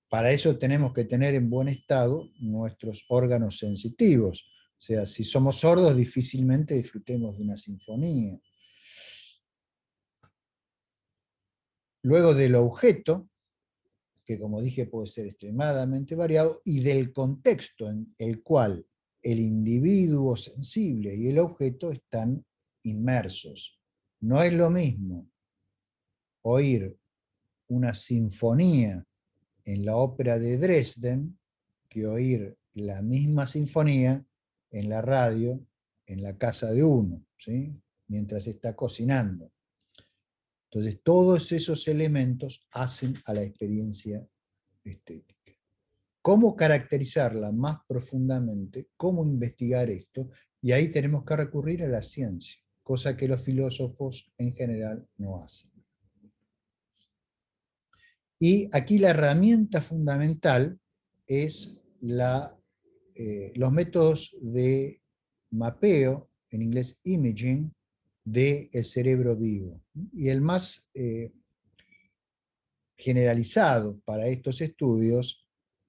Para eso tenemos que tener en buen estado nuestros órganos sensitivos. O sea, si somos sordos, difícilmente disfrutemos de una sinfonía. Luego del objeto, que como dije puede ser extremadamente variado, y del contexto en el cual el individuo sensible y el objeto están inmersos. No es lo mismo oír una sinfonía en la ópera de Dresden que oír la misma sinfonía en la radio, en la casa de uno, ¿sí? Mientras está cocinando. Entonces, todos esos elementos hacen a la experiencia estética. ¿Cómo caracterizarla más profundamente? ¿Cómo investigar esto? Y ahí tenemos que recurrir a la ciencia, cosa que los filósofos en general no hacen. Y aquí la herramienta fundamental es los métodos de mapeo, en inglés imaging, del cerebro vivo. Y el más generalizado para estos estudios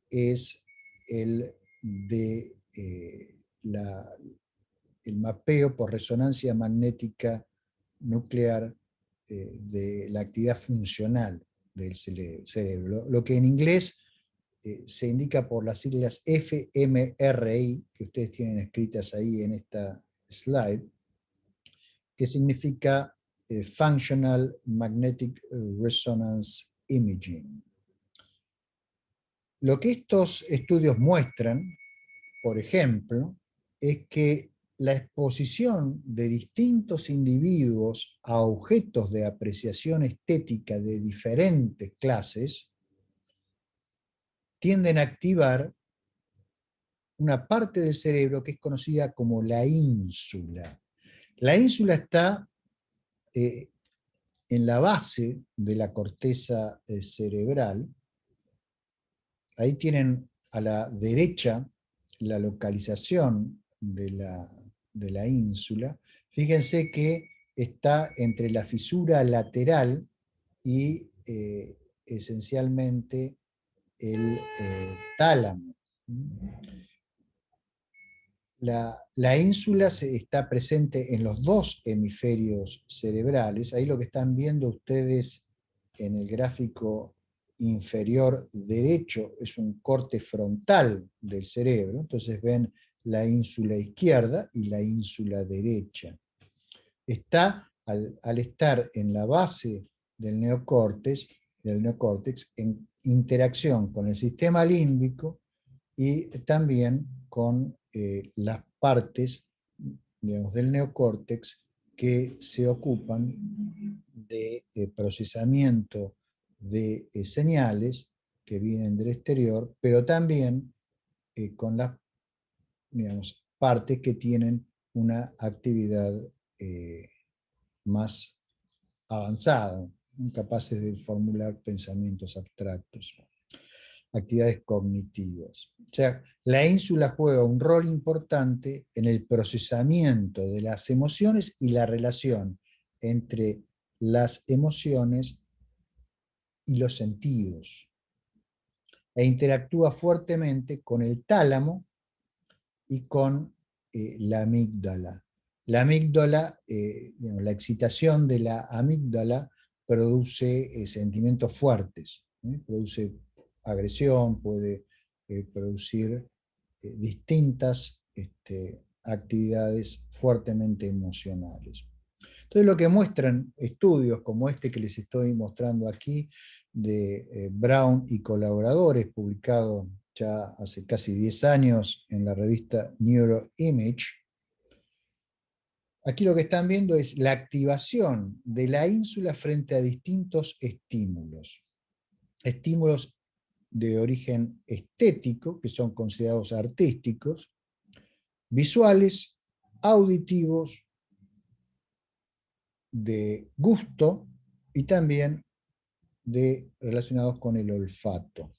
es el de el mapeo por resonancia magnética nuclear de la actividad funcional del cerebro, lo que en inglés se indica por las siglas fMRI, que ustedes tienen escritas ahí en esta slide, que significa Functional Magnetic Resonance Imaging. Lo que estos estudios muestran, por ejemplo, es que la exposición de distintos individuos a objetos de apreciación estética de diferentes clases tienden a activar una parte del cerebro que es conocida como la ínsula. La ínsula está en la base de la corteza cerebral. Ahí tienen a la derecha la localización de la ínsula. Fíjense que está entre la fisura lateral y esencialmente el tálamo. La ínsula está presente en los dos hemisferios cerebrales. Ahí lo que están viendo ustedes en el gráfico inferior derecho es un corte frontal del cerebro. Entonces ven la ínsula izquierda y la ínsula derecha. Está, al estar en la base del neocórtex en interacción con el sistema límbico y también con las partes, digamos, del neocórtex que se ocupan de procesamiento de señales que vienen del exterior, pero también con las, digamos, partes que tienen una actividad más avanzada, capaces de formular pensamientos abstractos, actividades cognitivas. O sea, la ínsula juega un rol importante en el procesamiento de las emociones y la relación entre las emociones y los sentidos, e interactúa fuertemente con el tálamo y con la amígdala. La amígdala, digamos, la excitación de la amígdala produce sentimientos fuertes, produce agresión, puede producir distintas actividades fuertemente emocionales. Entonces lo que muestran estudios como este que les estoy mostrando aquí, de Brown y colaboradores, publicado ya hace casi 10 años en la revista Neuroimage, aquí lo que están viendo es la activación de la ínsula frente a distintos estímulos. estímulos de origen estético, que son considerados artísticos, visuales, auditivos, de gusto y también relacionados con el olfato.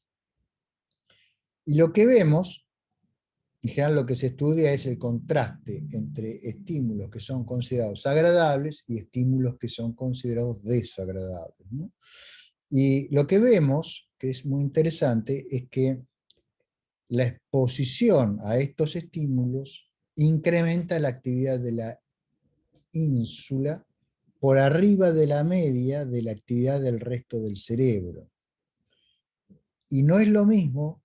Y lo que vemos, en general lo que se estudia es el contraste entre estímulos que son considerados agradables y estímulos que son considerados desagradables, ¿no? Y lo que vemos, que es muy interesante, es que la exposición a estos estímulos incrementa la actividad de la ínsula por arriba de la media de la actividad del resto del cerebro. Y no es lo mismo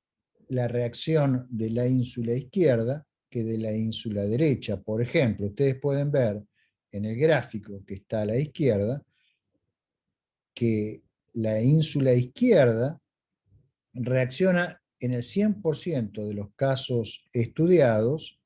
la reacción de la ínsula izquierda que de la ínsula derecha. Por ejemplo, ustedes pueden ver en el gráfico que está a la izquierda que la ínsula izquierda reacciona en el 100% de los casos estudiados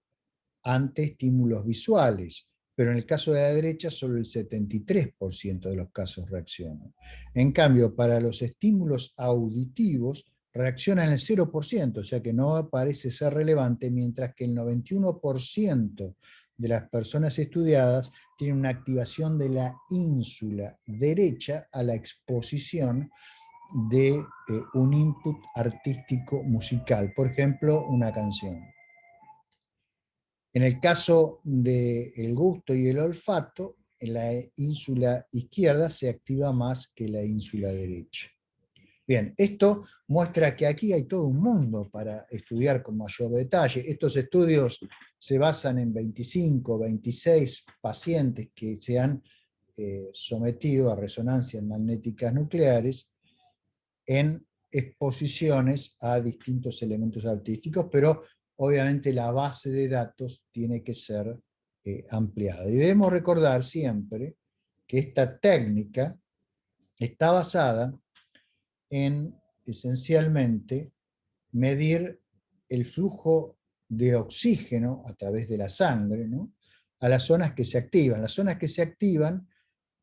ante estímulos visuales, pero en el caso de la derecha solo el 73% de los casos reaccionan. En cambio, para los estímulos auditivos reaccionan el 0%, o sea que no parece ser relevante, mientras que el 91% de las personas estudiadas tienen una activación de la ínsula derecha a la exposición de un input artístico musical, por ejemplo, una canción. En el caso del gusto y el olfato, en la ínsula izquierda se activa más que la ínsula derecha. Bien, esto muestra que aquí hay todo un mundo para estudiar con mayor detalle. Estos estudios se basan en 25, 26 pacientes que se han sometido a resonancias magnéticas nucleares en exposiciones a distintos elementos artísticos, pero obviamente la base de datos tiene que ser ampliada. Y debemos recordar siempre que esta técnica está basada en esencialmente medir el flujo de oxígeno a través de la sangre, ¿no?, a las zonas que se activan. Las zonas que se activan,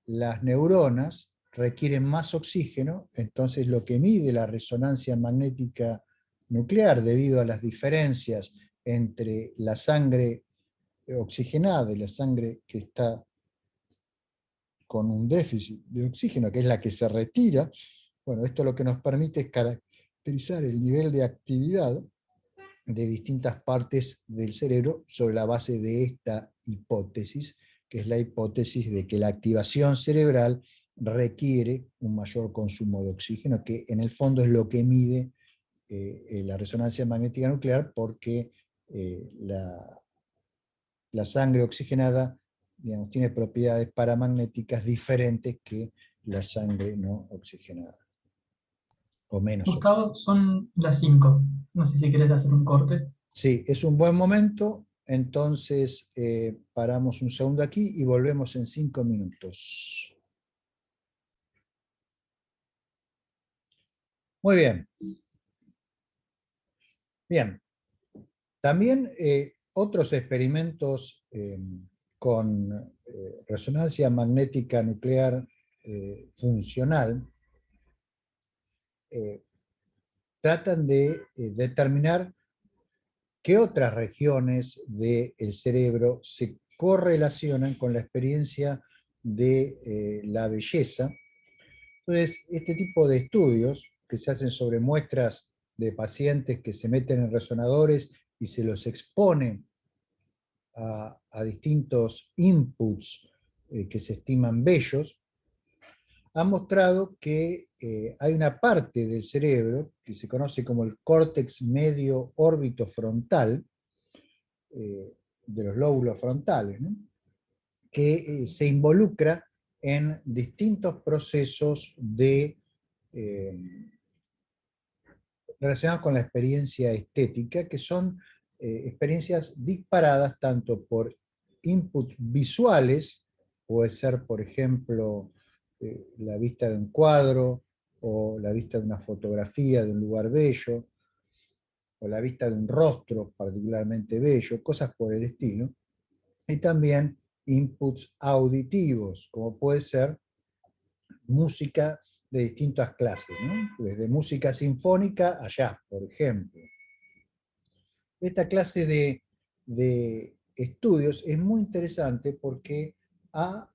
las neuronas requieren más oxígeno, entonces lo que mide la resonancia magnética nuclear debido a las diferencias entre la sangre oxigenada y la sangre que está con un déficit de oxígeno, que es la que se retira, bueno, esto lo que nos permite es caracterizar el nivel de actividad de distintas partes del cerebro sobre la base de esta hipótesis, que es la hipótesis de que la activación cerebral requiere un mayor consumo de oxígeno, que en el fondo es lo que mide la resonancia magnética nuclear, porque la sangre oxigenada, digamos, tiene propiedades paramagnéticas diferentes que la sangre no oxigenada, o menos oxigenada. Gustavo, son las 5. No sé si querés hacer un corte. Sí, es un buen momento, entonces paramos un segundo aquí y volvemos en 5 minutos. Muy bien. Bien. También otros experimentos con resonancia magnética nuclear funcional tratan de determinar qué otras regiones del cerebro se correlacionan con la experiencia de la belleza. Entonces, este tipo de estudios que se hacen sobre muestras de pacientes que se meten en resonadores y se los expone a distintos inputs que se estiman bellos, ha mostrado que hay una parte del cerebro que se conoce como el córtex medio órbito frontal, de los lóbulos frontales, ¿no?, que se involucra en distintos procesos relacionados con la experiencia estética, que son experiencias disparadas tanto por inputs visuales, puede ser, por ejemplo, la vista de un cuadro, o la vista de una fotografía de un lugar bello, o la vista de un rostro particularmente bello, cosas por el estilo, y también inputs auditivos, como puede ser música de distintas clases, ¿no? Desde música sinfónica a jazz, por ejemplo. Esta clase de estudios es muy interesante porque ha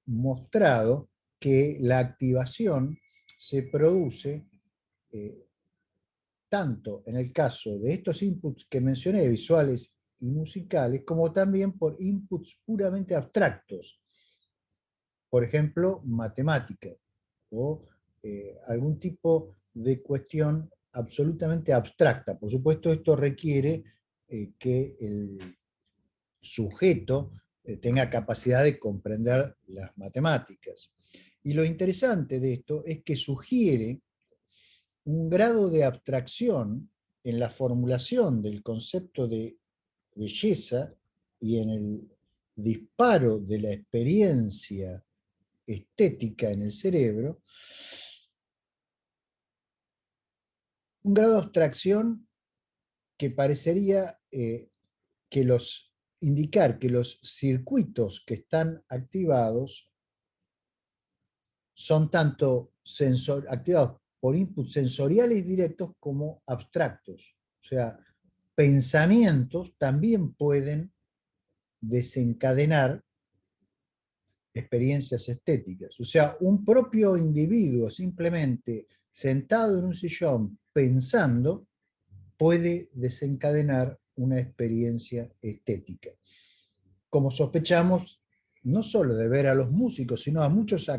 mostrado que la activación se produce eh, tanto en el caso de estos inputs que mencioné, visuales y musicales, como también por inputs puramente abstractos, por ejemplo, matemática o algún tipo de cuestión absolutamente abstracta. Por supuesto, esto requiere que el sujeto tenga capacidad de comprender las matemáticas. Y lo interesante de esto es que sugiere un grado de abstracción en la formulación del concepto de belleza y en el disparo de la experiencia estética en el cerebro, un grado de abstracción que parecería que indicar que los circuitos que están activados son tanto activados por inputs sensoriales directos como abstractos. O sea, pensamientos también pueden desencadenar experiencias estéticas. O sea, un propio individuo simplemente sentado en un sillón pensando puede desencadenar una experiencia estética. Como sospechamos, no solo de ver a los músicos, sino a muchos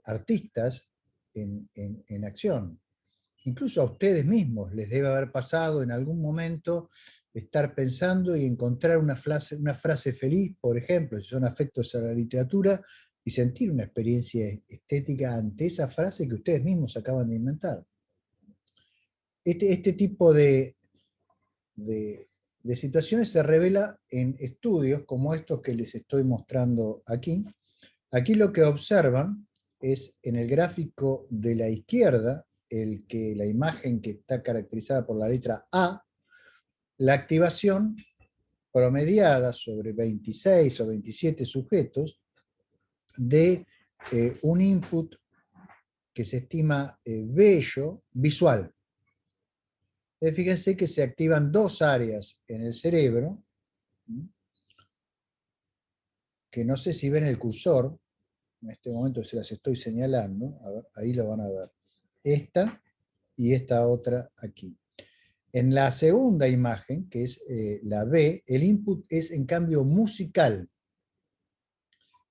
artistas en acción. Incluso a ustedes mismos les debe haber pasado en algún momento estar pensando y encontrar una frase feliz, por ejemplo, si son afectos a la literatura, y sentir una experiencia estética ante esa frase que ustedes mismos acaban de inventar. Este tipo de situaciones se revela en estudios como estos que les estoy mostrando aquí. Aquí lo que observan es en el gráfico de la izquierda, la imagen que está caracterizada por la letra A, la activación promediada sobre 26 o 27 sujetos de un input que se estima bello visual. Fíjense que se activan dos áreas en el cerebro, que no sé si ven el cursor, en este momento se las estoy señalando, a ver, ahí lo van a ver. Esta y esta otra aquí. En la segunda imagen, que es la B, el input es en cambio musical.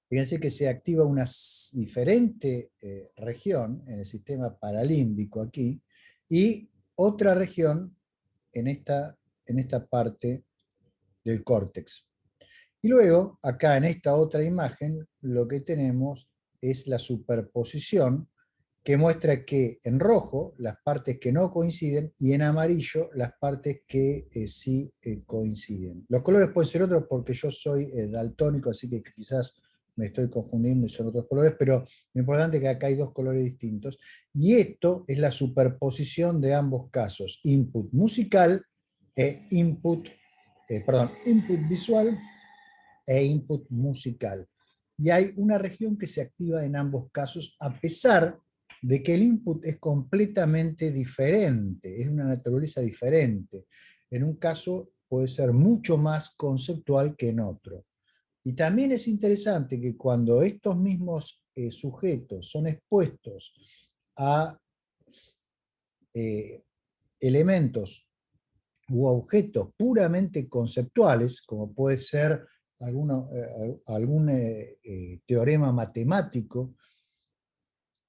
Fíjense que se activa una diferente región en el sistema paralímbico aquí y otra región en esta parte del córtex. Y luego, acá en esta otra imagen, lo que tenemos es la superposición que muestra que en rojo las partes que no coinciden y en amarillo las partes que sí coinciden. Los colores pueden ser otros porque yo soy daltónico, así que quizás me estoy confundiendo y son otros colores, pero lo importante es que acá hay dos colores distintos. Y esto es la superposición de ambos casos, input musical e input visual e input musical. Y hay una región que se activa en ambos casos, a pesar de que el input es completamente diferente, es una naturaleza diferente. En un caso puede ser mucho más conceptual que en otro. Y también es interesante que cuando estos mismos sujetos son expuestos a elementos u objetos puramente conceptuales, como puede ser algún teorema matemático,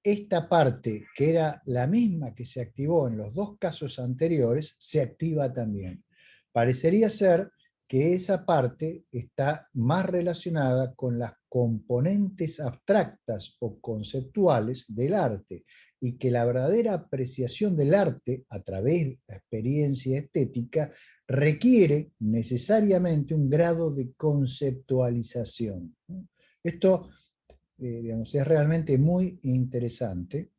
esta parte, que era la misma que se activó en los dos casos anteriores, se activa también. Parecería ser que esa parte está más relacionada con las componentes abstractas o conceptuales del arte, y que la verdadera apreciación del arte a través de la experiencia estética requiere necesariamente un grado de conceptualización. Esto digamos, es realmente muy interesante.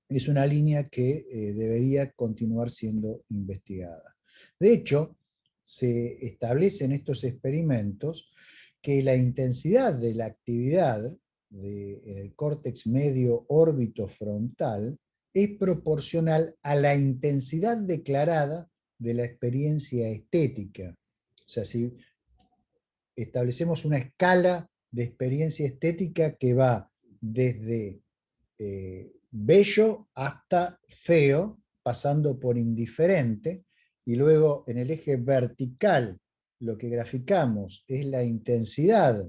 Es una línea que debería continuar siendo investigada. De hecho, se establece en estos experimentos que la intensidad de la actividad en el córtex medio orbitofrontal es proporcional a la intensidad declarada de la experiencia estética. O sea, si establecemos una escala de experiencia estética que va desde bello hasta feo, pasando por indiferente, y luego en el eje vertical lo que graficamos es la intensidad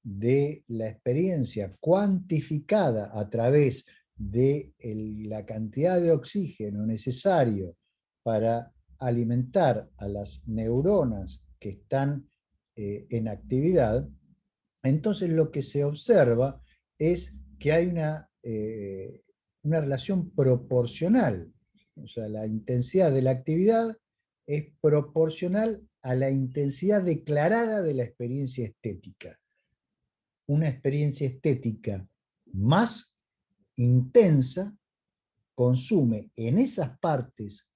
de la experiencia cuantificada a través de la cantidad de oxígeno necesario para alimentar a las neuronas que están en actividad. Entonces lo que se observa es que hay una relación proporcional, o sea, la intensidad de la actividad es proporcional a la intensidad declarada de la experiencia estética. Una experiencia estética más intensa consume en esas partes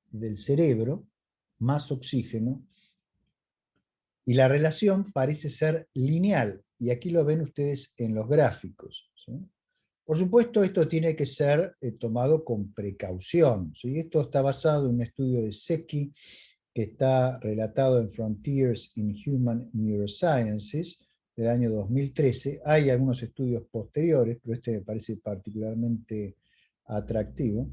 del cerebro más oxígeno y la relación parece ser lineal, y aquí lo ven ustedes en los gráficos, ¿sí? Por supuesto, esto tiene que ser tomado con precaución, ¿sí? Esto está basado en un estudio de Secchi que está relatado en Frontiers in Human Neurosciences del año 2013. Hay algunos estudios posteriores, pero este me parece particularmente atractivo.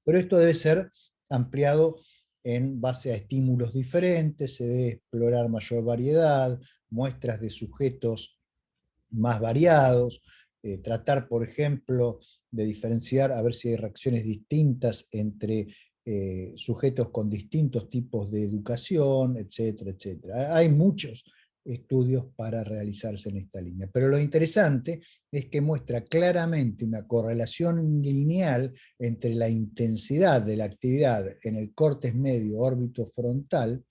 Pero esto debe ser ampliado en base a estímulos diferentes, se debe explorar mayor variedad, muestras de sujetos más variados, tratar, por ejemplo, de diferenciar, a ver si hay reacciones distintas entre sujetos con distintos tipos de educación, etcétera, etcétera. Hay muchos estudios para realizarse en esta línea, pero lo interesante es que muestra claramente una correlación lineal entre la intensidad de la actividad en el córtex medio órbito frontal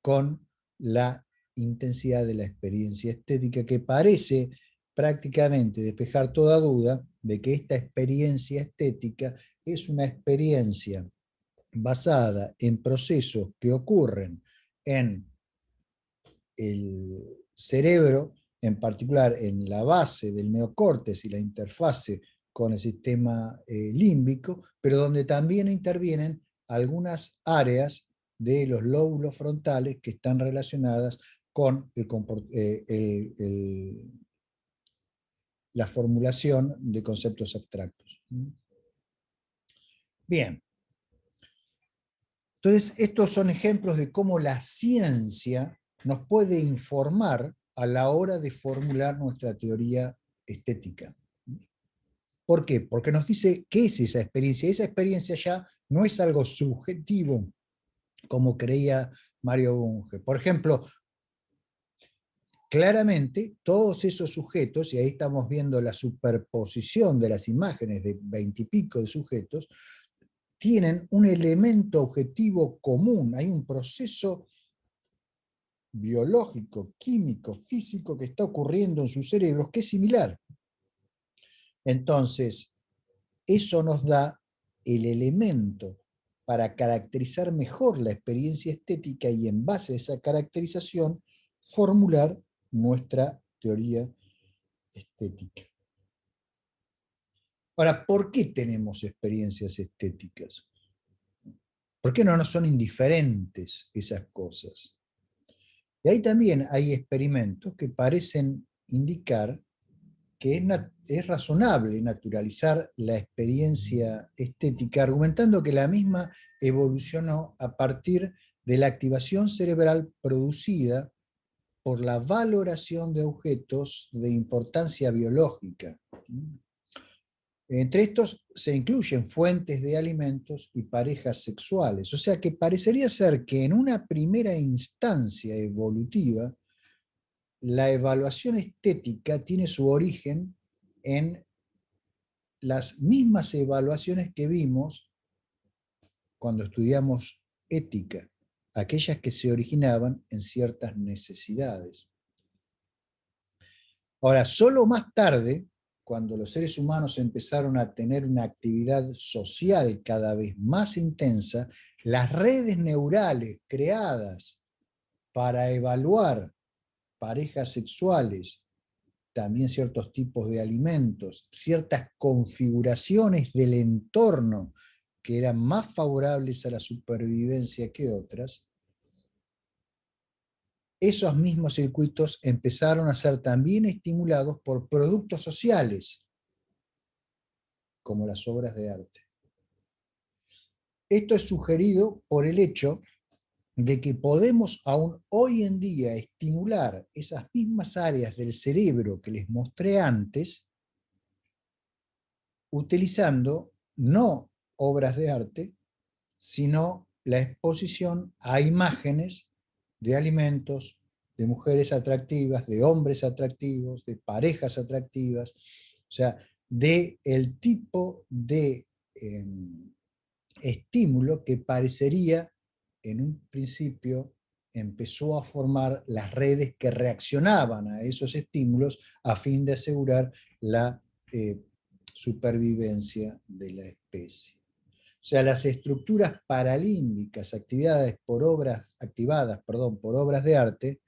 con la intensidad de la experiencia estética, que parece prácticamente despejar toda duda de que esta experiencia estética es una experiencia basada en procesos que ocurren en el cerebro, en particular en la base del neocórtex y la interfase con el sistema límbico, pero donde también intervienen algunas áreas de los lóbulos frontales que están relacionadas con la formulación de conceptos abstractos. Bien. Entonces, estos son ejemplos de cómo la ciencia nos puede informar a la hora de formular nuestra teoría estética. ¿Por qué? Porque nos dice qué es esa experiencia. Esa experiencia ya no es algo subjetivo, como creía Mario Bunge. Por ejemplo, claramente todos esos sujetos, y ahí estamos viendo la superposición de las imágenes de 20 y pico de sujetos, tienen un elemento objetivo común. Hay un proceso biológico, químico, físico que está ocurriendo en sus cerebros que es similar. Entonces, eso nos da el elemento para caracterizar mejor la experiencia estética y en base a esa caracterización formular nuestra teoría estética. Ahora, ¿por qué tenemos experiencias estéticas? ¿Por qué no nos son indiferentes esas cosas? Y ahí también hay experimentos que parecen indicar que es razonable naturalizar la experiencia estética, argumentando que la misma evolucionó a partir de la activación cerebral producida por la valoración de objetos de importancia biológica. Entre estos se incluyen fuentes de alimentos y parejas sexuales, o sea que parecería ser que en una primera instancia evolutiva, la evaluación estética tiene su origen en las mismas evaluaciones que vimos cuando estudiamos ética, aquellas que se originaban en ciertas necesidades. Ahora, solo más tarde, cuando los seres humanos empezaron a tener una actividad social cada vez más intensa, las redes neurales creadas para evaluar parejas sexuales también ciertos tipos de alimentos, ciertas configuraciones del entorno que eran más favorables a la supervivencia que otras, esos mismos circuitos empezaron a ser también estimulados por productos sociales, como las obras de arte. Esto es sugerido por el hecho de que podemos aún hoy en día estimular esas mismas áreas del cerebro que les mostré antes, utilizando no obras de arte, sino la exposición a imágenes de alimentos, de mujeres atractivas, de hombres atractivos, de parejas atractivas, o sea, de el tipo de estímulo que parecería en un principio empezó a formar las redes que reaccionaban a esos estímulos a fin de asegurar la supervivencia de la especie. O sea, las estructuras paralímbicas activadas por obras de arte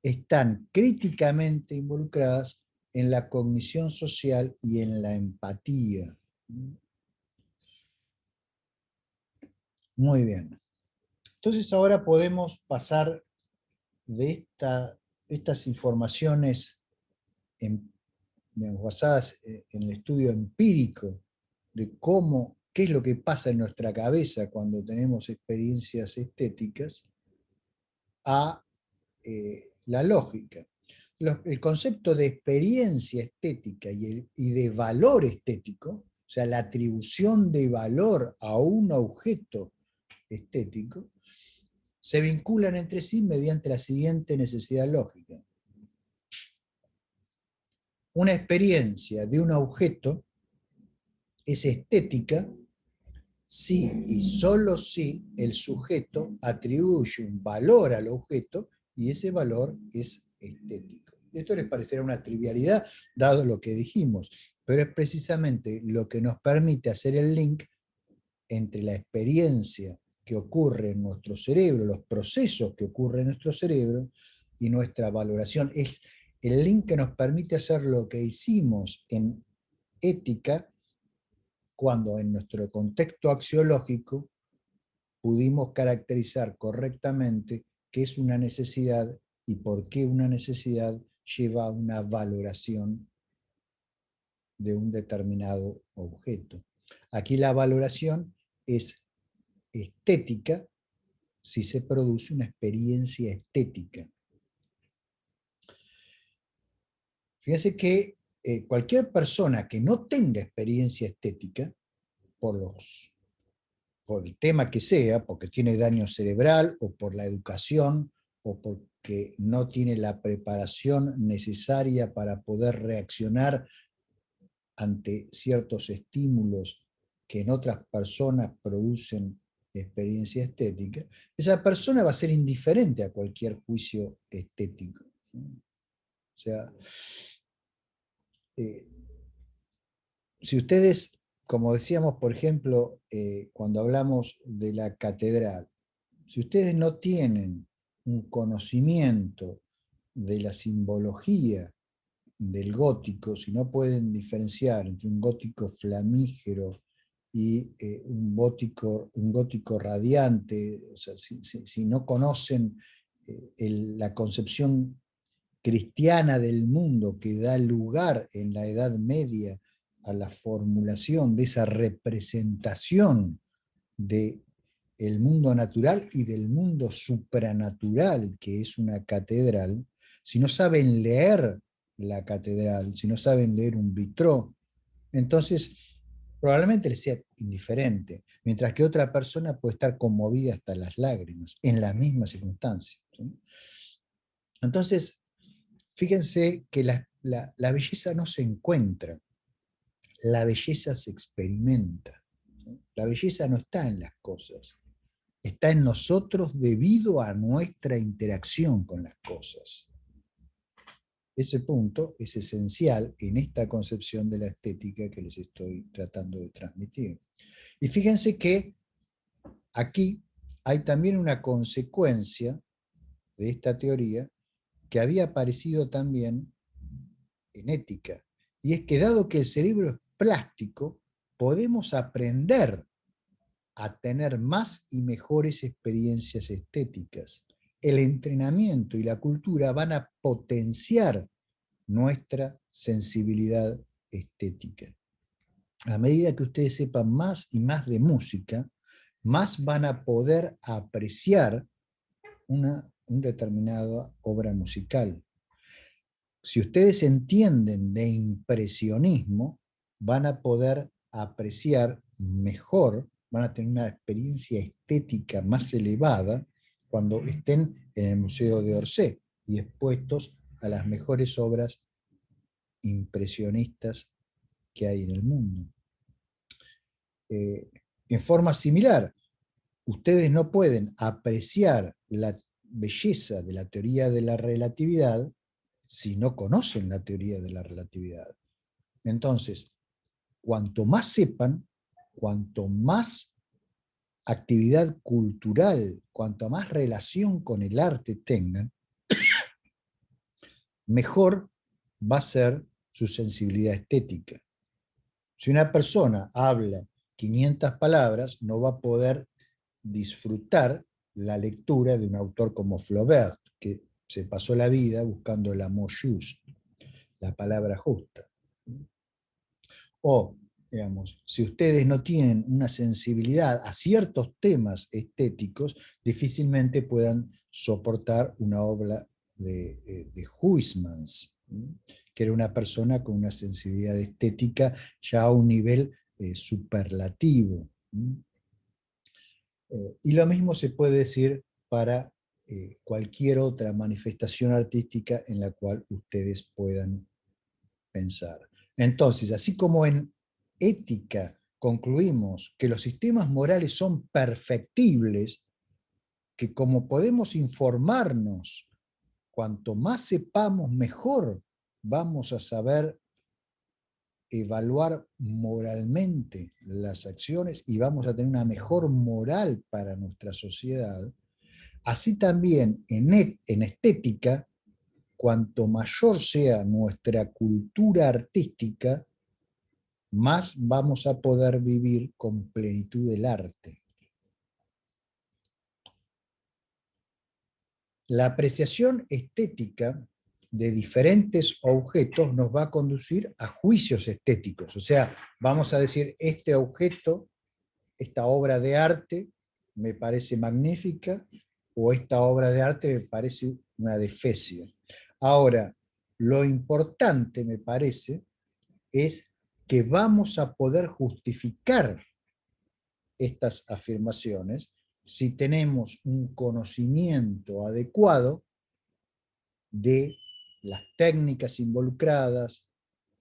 están críticamente involucradas en la cognición social y en la empatía. Muy bien. Entonces ahora podemos pasar de estas informaciones basadas en el estudio empírico de qué es lo que pasa en nuestra cabeza cuando tenemos experiencias estéticas, a la lógica. El concepto de experiencia estética y de valor estético, o sea, la atribución de valor a un objeto estético, se vinculan entre sí mediante la siguiente necesidad lógica. Una experiencia de un objeto es estética si y solo si el sujeto atribuye un valor al objeto y ese valor es estético. Esto les parecerá una trivialidad, dado lo que dijimos, pero es precisamente lo que nos permite hacer el link entre la experiencia que ocurre en nuestro cerebro, los procesos que ocurren en nuestro cerebro y nuestra valoración. Es el link que nos permite hacer lo que hicimos en ética cuando en nuestro contexto axiológico pudimos caracterizar correctamente qué es una necesidad y por qué una necesidad lleva a una valoración de un determinado objeto. Aquí la valoración es estética si se produce una experiencia estética. Fíjense que cualquier persona que no tenga experiencia estética, por el tema que sea, porque tiene daño cerebral o por la educación o porque no tiene la preparación necesaria para poder reaccionar ante ciertos estímulos que en otras personas producen experiencia estética, esa persona va a ser indiferente a cualquier juicio estético. O sea, si ustedes, como decíamos, por ejemplo, cuando hablamos de la catedral, si ustedes no tienen un conocimiento de la simbología del gótico, si no pueden diferenciar entre un gótico flamígero y un gótico radiante, o sea, si no conocen la concepción cristiana del mundo que da lugar en la Edad Media a la formulación de esa representación de el mundo natural y del mundo supranatural que es una catedral, si no saben leer la catedral, si no saben leer un vitró, entonces probablemente les sea indiferente, mientras que otra persona puede estar conmovida hasta las lágrimas, en la misma circunstancia. ¿Sí? Entonces, fíjense que la belleza no se encuentra, la belleza se experimenta. ¿Sí? La belleza no está en las cosas, está en nosotros debido a nuestra interacción con las cosas. Ese punto es esencial en esta concepción de la estética que les estoy tratando de transmitir. Y fíjense que aquí hay también una consecuencia de esta teoría que había aparecido también en ética, y es que dado que el cerebro es plástico, podemos aprender a tener más y mejores experiencias estéticas. El entrenamiento y la cultura van a potenciar nuestra sensibilidad estética. A medida que ustedes sepan más y más de música, más van a poder apreciar una determinada obra musical. Si ustedes entienden de impresionismo, van a poder apreciar mejor, van a tener una experiencia estética más elevada cuando estén en el Museo de Orsay y expuestos a las mejores obras impresionistas que hay en el mundo. En forma similar, ustedes no pueden apreciar la belleza de la teoría de la relatividad si no conocen la teoría de la relatividad. Entonces, cuanto más sepan, cuanto más actividad cultural, cuanto más relación con el arte tengan, mejor va a ser su sensibilidad estética. Si una persona habla 500 palabras, no va a poder disfrutar la lectura de un autor como Flaubert, que se pasó la vida buscando el mot juste, la palabra justa. O, digamos, si ustedes no tienen una sensibilidad a ciertos temas estéticos, difícilmente puedan soportar una obra de Huysmans, que era una persona con una sensibilidad estética ya a un nivel superlativo. Y lo mismo se puede decir para cualquier otra manifestación artística en la cual ustedes puedan pensar. Entonces, así como en ética concluimos que los sistemas morales son perfectibles, que como podemos informarnos, cuanto más sepamos, mejor vamos a saber evaluar moralmente las acciones y vamos a tener una mejor moral para nuestra sociedad, así también en estética, cuanto mayor sea nuestra cultura artística, más vamos a poder vivir con plenitud el arte. La apreciación estética de diferentes objetos nos va a conducir a juicios estéticos. O sea, vamos a decir, este objeto, esta obra de arte me parece magnífica, o esta obra de arte me parece una defecio. Ahora, lo importante, me parece, es que vamos a poder justificar estas afirmaciones si tenemos un conocimiento adecuado de las técnicas involucradas,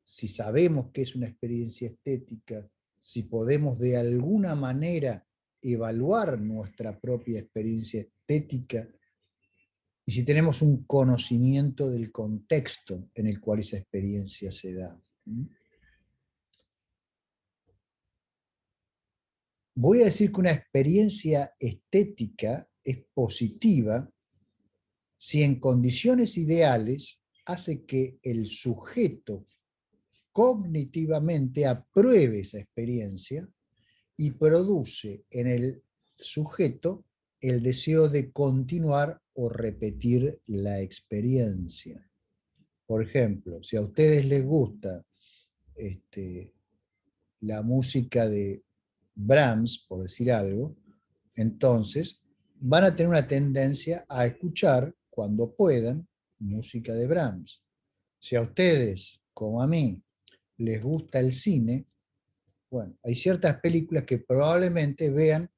si sabemos qué es una experiencia estética, si podemos de alguna manera evaluar nuestra propia experiencia estética y si tenemos un conocimiento del contexto en el cual esa experiencia se da. Voy a decir que una experiencia estética es positiva si en condiciones ideales hace que el sujeto cognitivamente apruebe esa experiencia y produce en el sujeto el deseo de continuar o repetir la experiencia. Por ejemplo, si a ustedes les gusta la música de Brahms, por decir algo, entonces van a tener una tendencia a escuchar, cuando puedan, música de Brahms. Si a ustedes, como a mí, les gusta el cine, bueno, hay ciertas películas que probablemente vean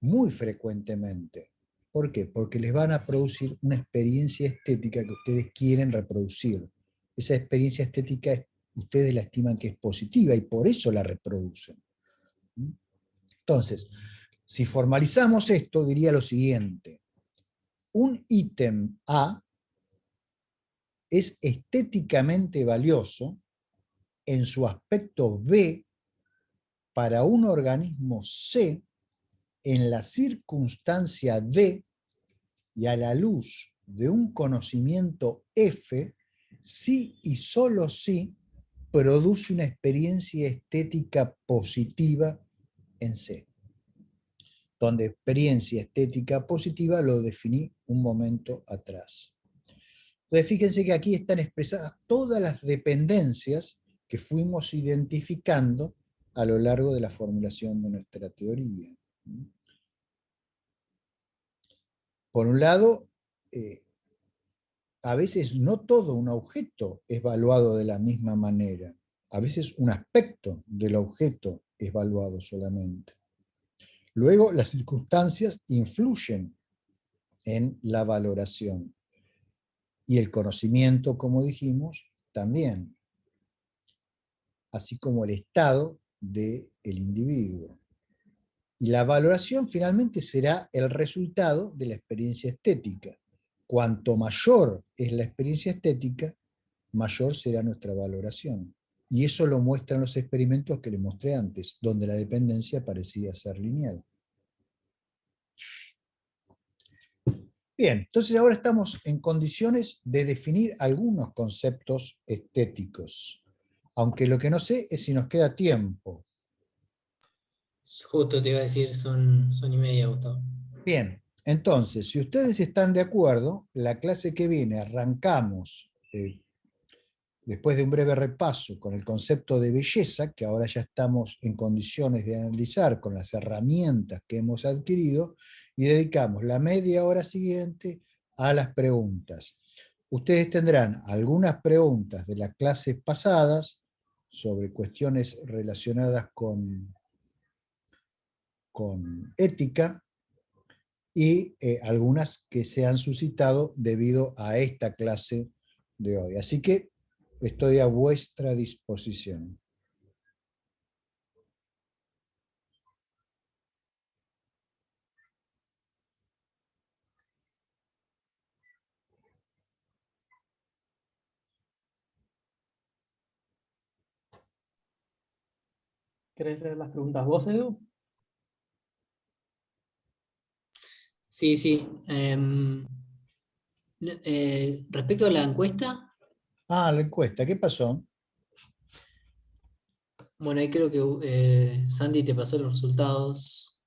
muy frecuentemente. ¿Por qué? Porque les van a producir una experiencia estética que ustedes quieren reproducir. Esa experiencia estética ustedes la estiman que es positiva y por eso la reproducen. Entonces, si formalizamos esto, diría lo siguiente: un ítem A es estéticamente valioso en su aspecto B para un organismo C en la circunstancia D y a la luz de un conocimiento F sí y solo si produce una experiencia estética positiva en C, donde experiencia estética positiva lo definí un momento atrás. Entonces fíjense que aquí están expresadas todas las dependencias que fuimos identificando a lo largo de la formulación de nuestra teoría. Por un lado, a veces no todo un objeto es evaluado de la misma manera. A veces un aspecto del objeto es evaluado solamente. Luego, las circunstancias influyen en la valoración. Y el conocimiento, como dijimos, también, así como el estado del individuo. Y la valoración finalmente será el resultado de la experiencia estética. Cuanto mayor es la experiencia estética, mayor será nuestra valoración. Y eso lo muestran los experimentos que les mostré antes, donde la dependencia parecía ser lineal. Bien, entonces ahora estamos en condiciones de definir algunos conceptos estéticos, aunque lo que no sé es si nos queda tiempo. Justo te iba a decir, son y media, Gustavo. Bien, entonces, si ustedes están de acuerdo, la clase que viene arrancamos, después de un breve repaso, con el concepto de belleza, que ahora ya estamos en condiciones de analizar con las herramientas que hemos adquirido, y dedicamos la media hora siguiente a las preguntas. Ustedes tendrán algunas preguntas de las clases pasadas sobre cuestiones relacionadas con ética, y algunas que se han suscitado debido a esta clase de hoy. Así que estoy a vuestra disposición. ¿Querés leer las preguntas vos, Edu? Sí, sí. Respecto a la encuesta, Ah, la encuesta, ¿qué pasó? bueno, ahí creo que Sandy te pasó los resultados.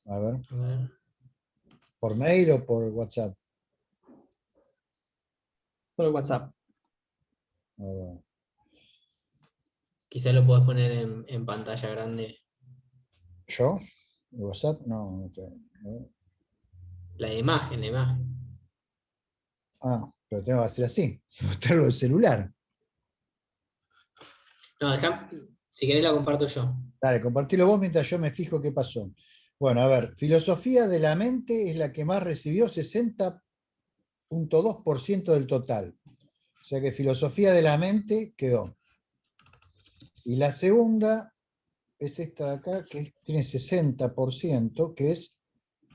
A ver, A ver. ¿por mail o por WhatsApp? Por el WhatsApp. A ver. Quizás lo podés poner en pantalla grande. ¿Yo? ¿WhatsApp? No, no tengo. A ver. La imagen, la imagen. Ah, pero tengo que hacer así, mostrarlo del celular. No, si querés la comparto yo. Dale, compartilo vos mientras yo me fijo qué pasó. Bueno, a ver, filosofía de la mente es la que más recibió, 60,2% del total. O sea que filosofía de la mente quedó. Y la segunda es esta de acá, que tiene 60%, que es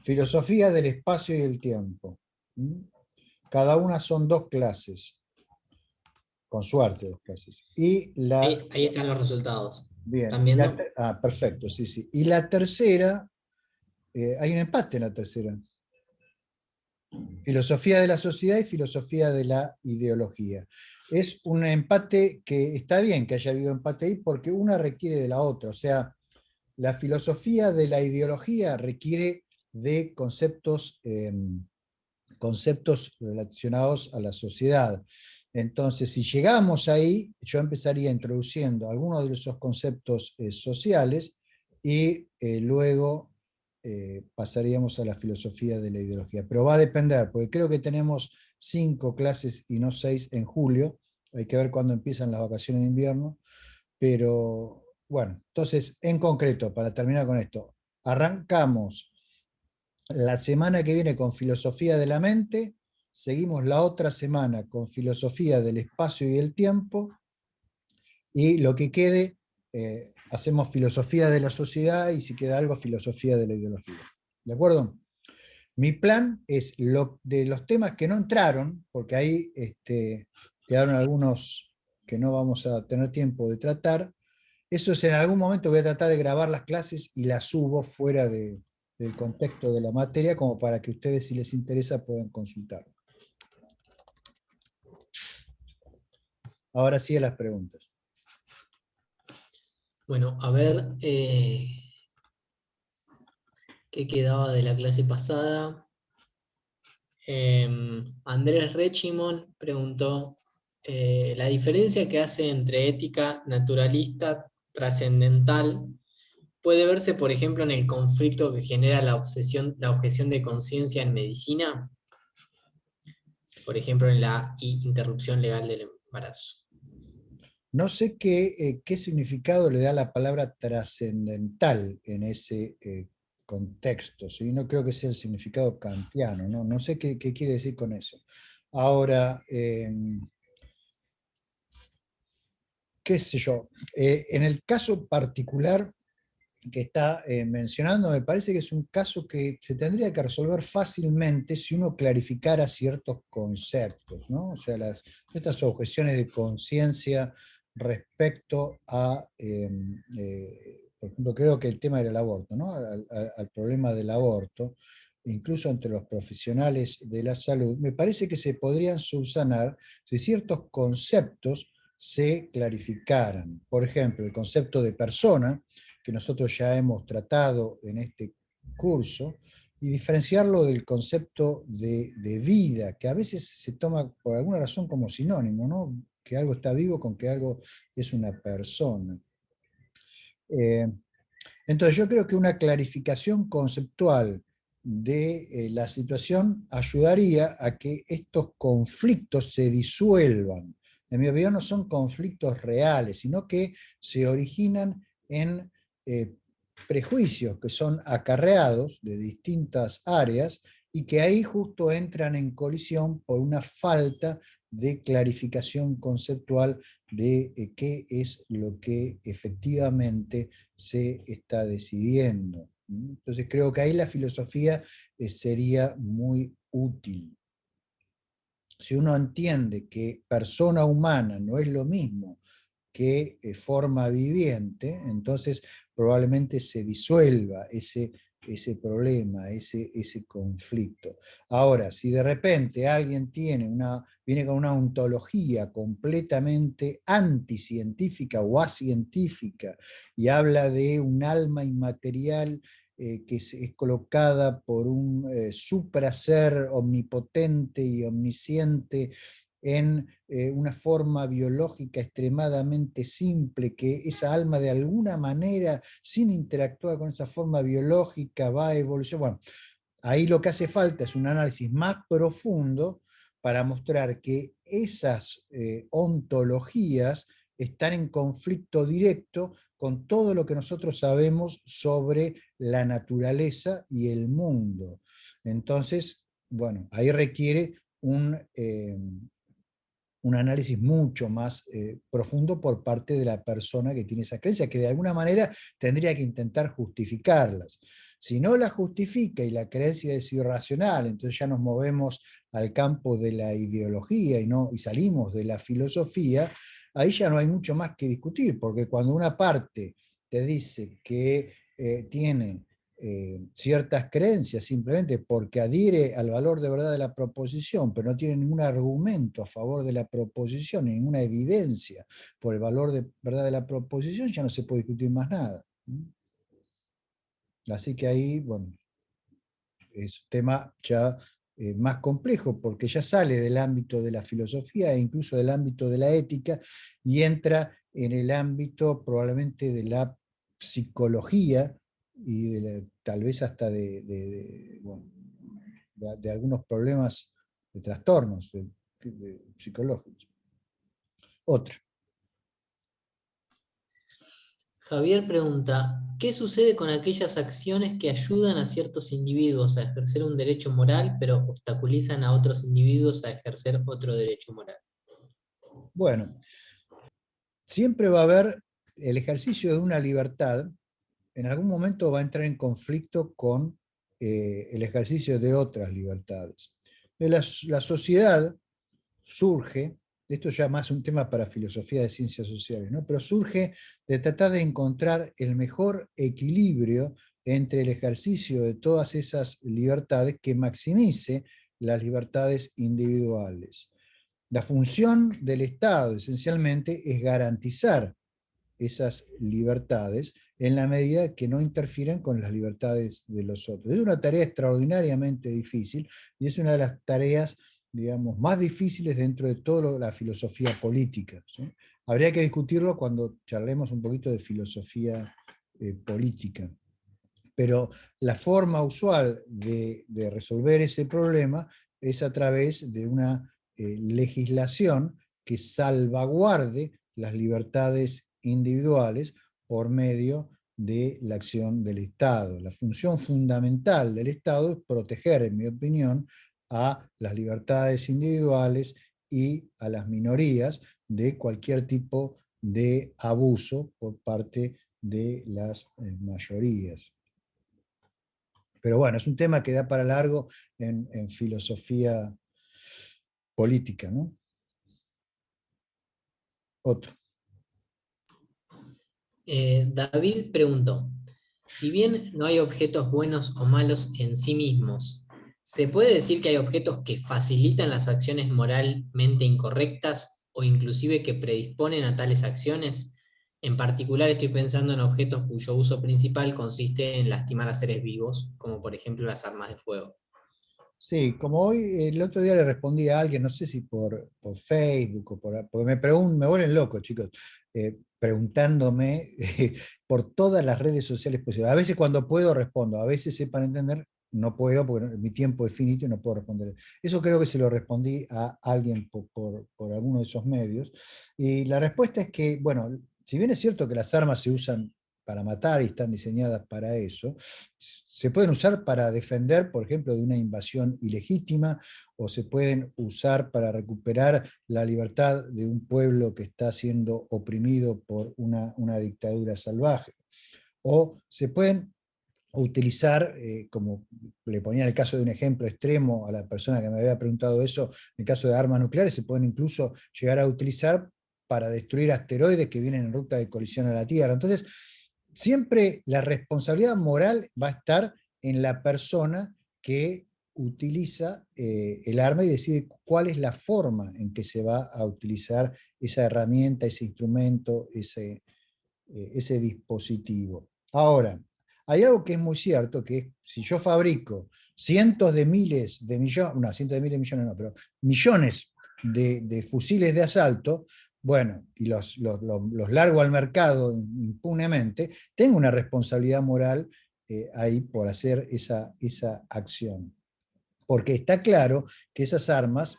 filosofía del espacio y el tiempo. Cada una son 2 clases, con suerte 2 clases. Y la, Ahí están los resultados. bien, ¿Están viendo? perfecto, sí, sí. Y la tercera, hay un empate en la tercera. Filosofía de la sociedad y filosofía de la ideología. Es un empate que está bien que haya habido empate ahí porque una requiere de la otra. O sea, la filosofía de la ideología requiere de conceptos relacionados a la sociedad. Entonces, si llegamos ahí, yo empezaría introduciendo algunos de esos conceptos sociales y luego pasaríamos a la filosofía de la ideología. Pero va a depender, porque creo que tenemos 5 clases y no 6 en julio. Hay que ver cuándo empiezan las vacaciones de invierno. Pero bueno, entonces, en concreto, para terminar con esto, arrancamos la semana que viene con filosofía de la mente, seguimos la otra semana con filosofía del espacio y el tiempo, y lo que quede, hacemos filosofía de la sociedad y si queda algo, filosofía de la ideología. ¿De acuerdo? Mi plan es de los temas que no entraron, porque ahí quedaron algunos que no vamos a tener tiempo de tratar. Eso es, en algún momento voy a tratar de grabar las clases y las subo fuera del contexto de la materia, como para que ustedes, si les interesa, puedan consultar. Ahora sí a las preguntas. Bueno, a ver, ¿qué quedaba de la clase pasada? Andrés Rechimon preguntó la diferencia que hace entre ética naturalista trascendental puede verse, por ejemplo, en el conflicto que genera la objeción de conciencia en medicina, por ejemplo, en la interrupción legal del embarazo. No sé qué significado le da la palabra trascendental en ese contexto, ¿sí? No creo que sea el significado kantiano, ¿no? No sé qué quiere decir con eso. Ahora, qué sé yo, en el caso particular que está mencionando, me parece que es un caso que se tendría que resolver fácilmente si uno clarificara ciertos conceptos, ¿no? O sea, estas objeciones de conciencia respecto a, por ejemplo, creo que el tema del aborto, ¿no? Al problema del aborto, incluso entre los profesionales de la salud, me parece que se podrían subsanar si ciertos conceptos se clarificaran. Por ejemplo, el concepto de persona, que nosotros ya hemos tratado en este curso, y diferenciarlo del concepto de vida, que a veces se toma por alguna razón como sinónimo, ¿no? Que algo está vivo con que algo es una persona. Entonces yo creo que una clarificación conceptual de la situación ayudaría a que estos conflictos se disuelvan. En mi opinión no son conflictos reales, sino que se originan en prejuicios que son acarreados de distintas áreas y que ahí justo entran en colisión por una falta de clarificación conceptual de qué es lo que efectivamente se está decidiendo. Entonces creo que ahí la filosofía sería muy útil. Si uno entiende que persona humana no es lo mismo que forma viviente, entonces probablemente se disuelva ese problema, ese conflicto. Ahora, si de repente alguien viene con una ontología completamente anticientífica o acientífica y habla de un alma inmaterial que es colocada por un supraser omnipotente y omnisciente en una forma biológica extremadamente simple, que esa alma de alguna manera, sin interactuar con esa forma biológica, va a evolucionar. Bueno, ahí lo que hace falta es un análisis más profundo para mostrar que esas ontologías están en conflicto directo con todo lo que nosotros sabemos sobre la naturaleza y el mundo. Entonces, bueno, ahí requiere un análisis mucho más profundo por parte de la persona que tiene esas creencias, que de alguna manera tendría que intentar justificarlas. Si no la justifica y la creencia es irracional, entonces ya nos movemos al campo de la ideología y salimos de la filosofía, ahí ya no hay mucho más que discutir, porque cuando una parte te dice que tiene ciertas creencias simplemente porque adhiere al valor de verdad de la proposición, pero no tiene ningún argumento a favor de la proposición, ninguna evidencia por el valor de verdad de la proposición, ya no se puede discutir más nada. Así que ahí, bueno, es un tema ya más complejo, porque ya sale del ámbito de la filosofía e incluso del ámbito de la ética y entra en el ámbito probablemente de la psicología y tal vez hasta bueno, de algunos problemas, de trastornos psicológicos. Otro. Javier pregunta, ¿qué sucede con aquellas acciones que ayudan a ciertos individuos a ejercer un derecho moral, pero obstaculizan a otros individuos a ejercer otro derecho moral? Bueno, siempre va a haber el ejercicio de una libertad, en algún momento va a entrar en conflicto con el ejercicio de otras libertades. La sociedad surge, esto ya más un tema para filosofía de ciencias sociales, ¿no? Pero surge de tratar de encontrar el mejor equilibrio entre el ejercicio de todas esas libertades que maximice las libertades individuales. La función del Estado, esencialmente, es garantizar esas libertades en la medida que no interfieren con las libertades de los otros. Es una tarea extraordinariamente difícil y es una de las tareas, digamos, más difíciles dentro de toda la filosofía política, ¿sí? Habría que discutirlo cuando charlemos un poquito de filosofía política. Pero la forma usual de resolver ese problema es a través de una legislación que salvaguarde las libertades individuales por medio de la acción del Estado. La función fundamental del Estado es proteger, en mi opinión, a las libertades individuales y a las minorías de cualquier tipo de abuso por parte de las mayorías. Pero bueno, es un tema que da para largo en filosofía política, ¿no? Otro. David preguntó, si bien no hay objetos buenos o malos en sí mismos, ¿se puede decir que hay objetos que facilitan las acciones moralmente incorrectas o inclusive que predisponen a tales acciones? En particular estoy pensando en objetos cuyo uso principal consiste en lastimar a seres vivos, como por ejemplo las armas de fuego. Sí, como hoy, el otro día le respondí a alguien, no sé si por Facebook o porque me vuelven loco, chicos, preguntándome por todas las redes sociales posibles. A veces cuando puedo respondo, a veces sepan entender, no puedo porque mi tiempo es finito y no puedo responder. Eso creo que se lo respondí a alguien por alguno de esos medios. Y la respuesta es que, bueno, si bien es cierto que las armas se usan para matar y están diseñadas para eso, se pueden usar para defender, por ejemplo, de una invasión ilegítima, o se pueden usar para recuperar la libertad de un pueblo que está siendo oprimido por una dictadura salvaje. O se pueden utilizar, como le ponía en el caso de un ejemplo extremo a la persona que me había preguntado eso, en el caso de armas nucleares, se pueden incluso llegar a utilizar para destruir asteroides que vienen en ruta de colisión a la Tierra. Entonces, siempre la responsabilidad moral va a estar en la persona que utiliza el arma y decide cuál es la forma en que se va a utilizar esa herramienta, ese instrumento, ese dispositivo. Ahora, hay algo que es muy cierto, que es, si yo fabrico cientos de miles de millones, no, cientos de miles de millones no, pero millones de fusiles de asalto, bueno, y los largo al mercado impunemente, tengo una responsabilidad moral ahí por hacer esa acción. Porque está claro que esas armas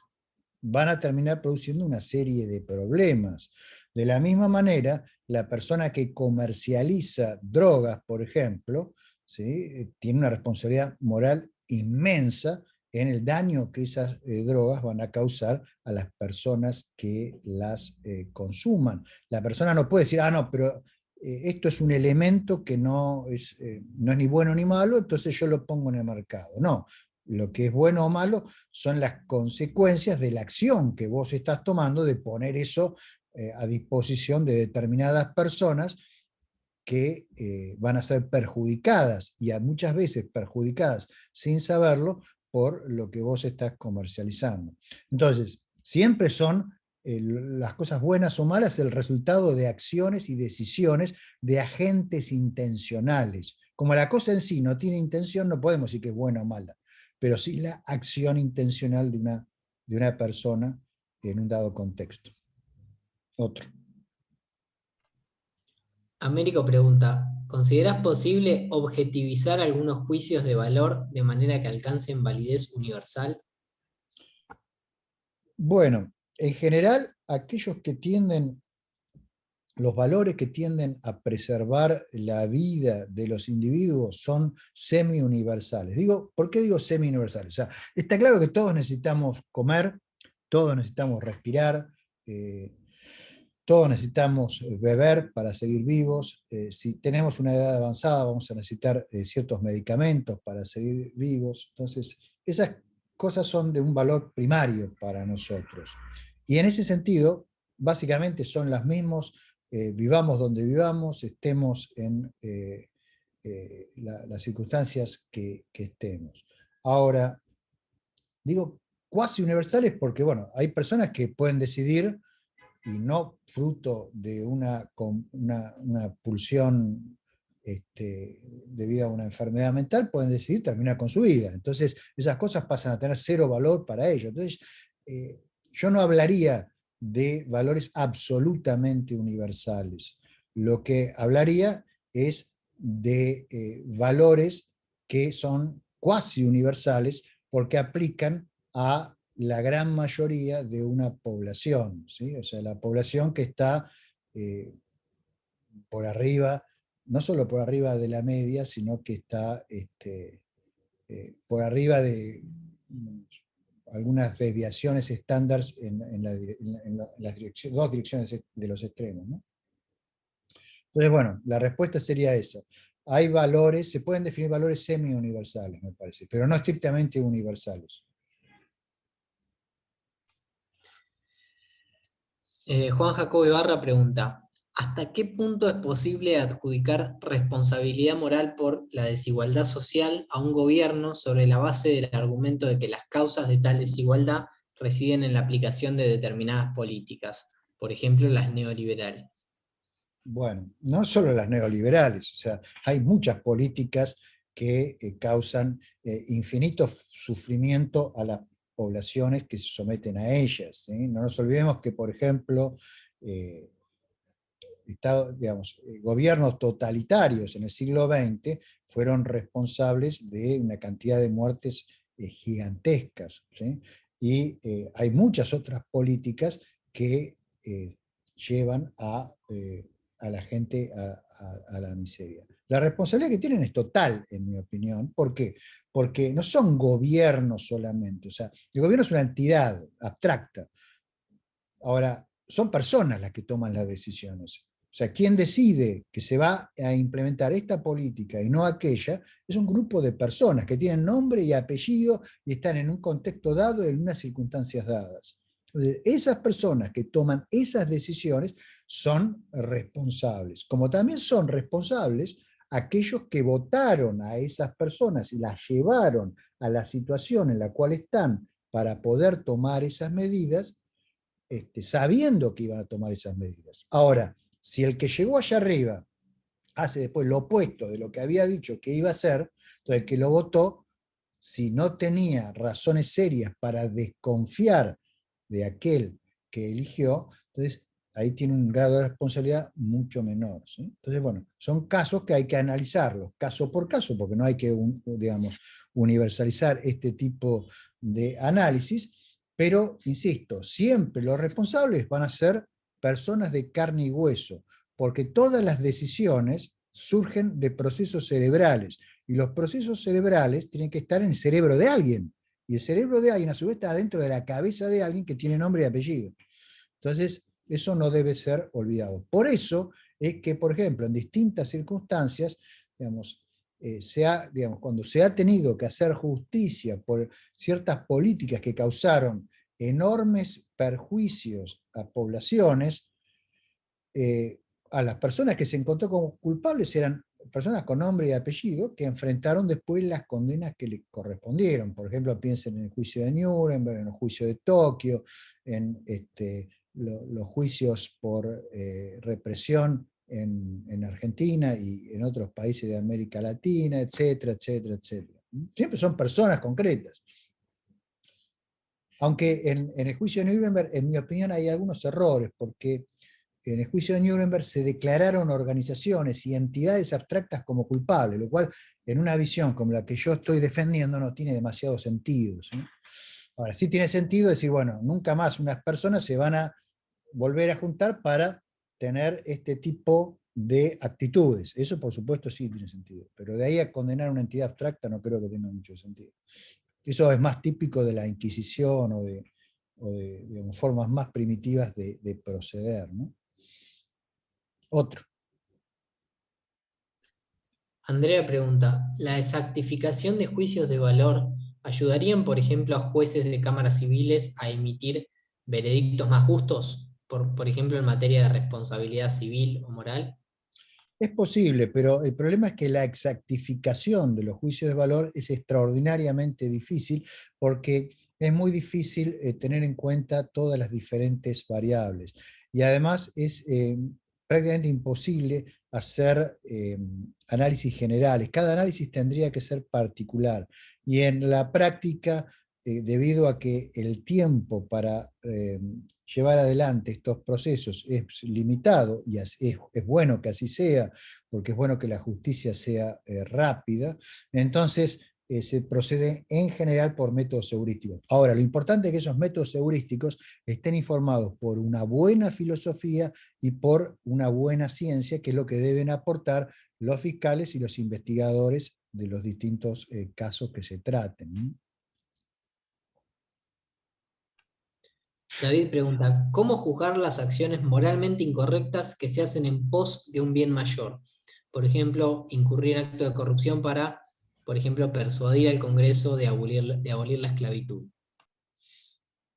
van a terminar produciendo una serie de problemas. De la misma manera, la persona que comercializa drogas, por ejemplo, ¿sí? Tiene una responsabilidad moral inmensa en el daño que esas drogas van a causar a las personas que las consuman. La persona no puede decir, no, pero esto es un elemento que no es ni bueno ni malo, entonces yo lo pongo en el mercado. No, lo que es bueno o malo son las consecuencias de la acción que vos estás tomando de poner eso a disposición de determinadas personas que van a ser perjudicadas, y muchas veces perjudicadas sin saberlo, por lo que vos estás comercializando. Entonces, siempre son las cosas buenas o malas el resultado de acciones y decisiones de agentes intencionales. Como la cosa en sí no tiene intención, no podemos decir que es buena o mala, pero sí la acción intencional de una persona en un dado contexto. Otro. Américo pregunta, ¿consideras posible objetivizar algunos juicios de valor de manera que alcancen validez universal? Bueno, en general, los valores que tienden a preservar la vida de los individuos son semi-universales. ¿Por qué digo semi-universales? O sea, está claro que todos necesitamos comer, todos necesitamos respirar, todos necesitamos beber para seguir vivos. Si tenemos una edad avanzada, vamos a necesitar ciertos medicamentos para seguir vivos. Entonces, esas cosas son de un valor primario para nosotros. Y en ese sentido, básicamente son las mismas, vivamos donde vivamos, estemos en las circunstancias que estemos. Ahora, digo cuasi universales porque, bueno, hay personas que pueden decidir, y no fruto de una pulsión debido a una enfermedad mental, pueden decidir terminar con su vida. Entonces, esas cosas pasan a tener cero valor para ellos. Entonces, yo no hablaría de valores absolutamente universales. Lo que hablaría es de valores que son cuasi universales porque aplican a la gran mayoría de una población, ¿sí? O sea, la población que está eh, por arriba, no solo por arriba de la media, sino que está por arriba de algunas desviaciones estándares en las dos direcciones de los extremos, ¿no? Entonces, bueno, la respuesta sería esa. Hay valores, se pueden definir valores semi-universales, me parece, pero no estrictamente universales. Juan Jacobo Ibarra pregunta, ¿hasta qué punto es posible adjudicar responsabilidad moral por la desigualdad social a un gobierno sobre la base del argumento de que las causas de tal desigualdad residen en la aplicación de determinadas políticas, por ejemplo las neoliberales? Bueno, no solo las neoliberales, o sea, hay muchas políticas que causan infinito sufrimiento a las poblaciones que se someten a ellas, ¿sí? No nos olvidemos que, por ejemplo, eh, gobiernos totalitarios en el siglo XX fueron responsables de una cantidad de muertes gigantescas, ¿sí? Y hay muchas otras políticas que llevan a la gente a la miseria. La responsabilidad que tienen es total, en mi opinión. ¿Por qué? Porque no son gobiernos solamente. O sea, el gobierno es una entidad abstracta. Ahora, son personas las que toman las decisiones. O sea, quien decide que se va a implementar esta política y no aquella, es un grupo de personas que tienen nombre y apellido y están en un contexto dado, en unas circunstancias dadas. Entonces, esas personas que toman esas decisiones son responsables, como también son responsables aquellos que votaron a esas personas y las llevaron a la situación en la cual están para poder tomar esas medidas, sabiendo que iban a tomar esas medidas. Ahora, si el que llegó allá arriba hace después lo opuesto de lo que había dicho que iba a hacer, entonces el que lo votó, si no tenía razones serias para desconfiar de aquel que eligió, entonces ahí tiene un grado de responsabilidad mucho menor, ¿sí? Entonces, bueno, son casos que hay que analizarlos, caso por caso, porque no hay que, digamos, universalizar este tipo de análisis, pero, insisto, siempre los responsables van a ser personas de carne y hueso, porque todas las decisiones surgen de procesos cerebrales, y los procesos cerebrales tienen que estar en el cerebro de alguien, y el cerebro de alguien a su vez está dentro de la cabeza de alguien que tiene nombre y apellido. Entonces, eso no debe ser olvidado. Por eso es que, por ejemplo, en distintas circunstancias, digamos, cuando se ha tenido que hacer justicia por ciertas políticas que causaron enormes perjuicios a poblaciones, a las personas que se encontró como culpables eran personas con nombre y apellido que enfrentaron después las condenas que les correspondieron. Por ejemplo, piensen en el juicio de Nuremberg, en el juicio de Tokio, en los juicios por represión en Argentina y en otros países de América Latina, etcétera, etcétera, etcétera. Siempre son personas concretas. Aunque en el juicio de Nuremberg, en mi opinión, hay algunos errores, porque en el juicio de Nuremberg se declararon organizaciones y entidades abstractas como culpables, lo cual en una visión como la que yo estoy defendiendo no tiene demasiado sentido, ¿sí? Ahora, sí tiene sentido decir, bueno, nunca más unas personas se van a volver a juntar para tener este tipo de actitudes. Eso por supuesto sí tiene sentido, pero de ahí a condenar a una entidad abstracta no creo que tenga mucho sentido. Eso es más típico de la Inquisición o de digamos, formas más primitivas de proceder, ¿no? Otro. Andrea pregunta, ¿la exactificación de juicios de valor ayudarían, por ejemplo, a jueces de cámaras civiles a emitir veredictos más justos, por ejemplo, en materia de responsabilidad civil o moral? Es posible, pero el problema es que la exactificación de los juicios de valor es extraordinariamente difícil porque es muy difícil tener en cuenta todas las diferentes variables. Y además es prácticamente imposible hacer análisis generales. Cada análisis tendría que ser particular. Y en la práctica, debido a que el tiempo para llevar adelante estos procesos es limitado, y es bueno que así sea, porque es bueno que la justicia sea rápida, entonces se procede en general por métodos heurísticos. Ahora, lo importante es que esos métodos heurísticos estén informados por una buena filosofía y por una buena ciencia, que es lo que deben aportar los fiscales y los investigadores de los distintos casos que se traten. David pregunta, ¿cómo juzgar las acciones moralmente incorrectas que se hacen en pos de un bien mayor? Por ejemplo, incurrir en acto de corrupción para, por ejemplo, persuadir al Congreso de abolir la esclavitud.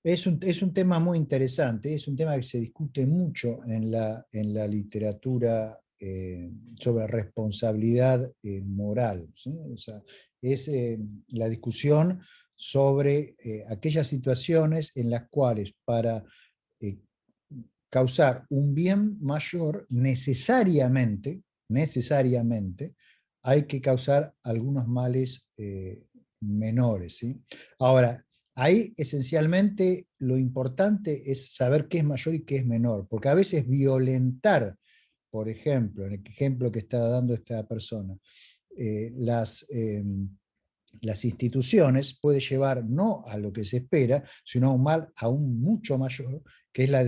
Es un tema muy interesante, es un tema que se discute mucho en la literatura sobre responsabilidad moral, ¿sí? O sea, es la discusión sobre aquellas situaciones en las cuales para eh, causar un bien mayor necesariamente hay que causar algunos males menores, ¿sí? Ahora, ahí esencialmente lo importante es saber qué es mayor y qué es menor, porque a veces violentar, por ejemplo, en el ejemplo que está dando esta persona, eh, las, eh, las instituciones puede llevar no a lo que se espera, sino a un mal aún mucho mayor, que es la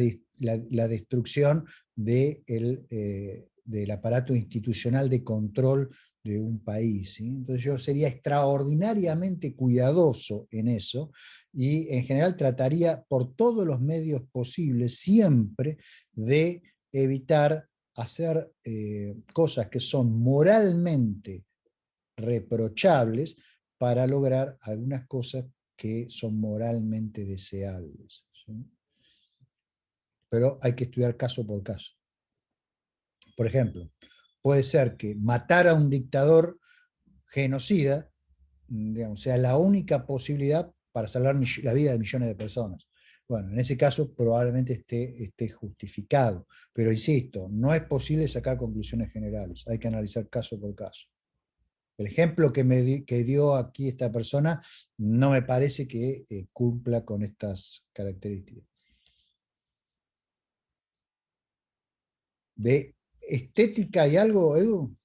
destrucción del aparato institucional de control de un país, ¿sí? Entonces yo sería extraordinariamente cuidadoso en eso y en general trataría por todos los medios posibles siempre de evitar hacer cosas que son moralmente reprochables para lograr algunas cosas que son moralmente deseables, ¿sí? Pero hay que estudiar caso por caso. Por ejemplo, puede ser que matar a un dictador genocida, digamos, sea la única posibilidad para salvar la vida de millones de personas. Bueno, en ese caso probablemente esté justificado, pero insisto, no es posible sacar conclusiones generales, hay que analizar caso por caso. El ejemplo que dio aquí esta persona no me parece que cumpla con estas características. ¿De estética hay algo, Edu?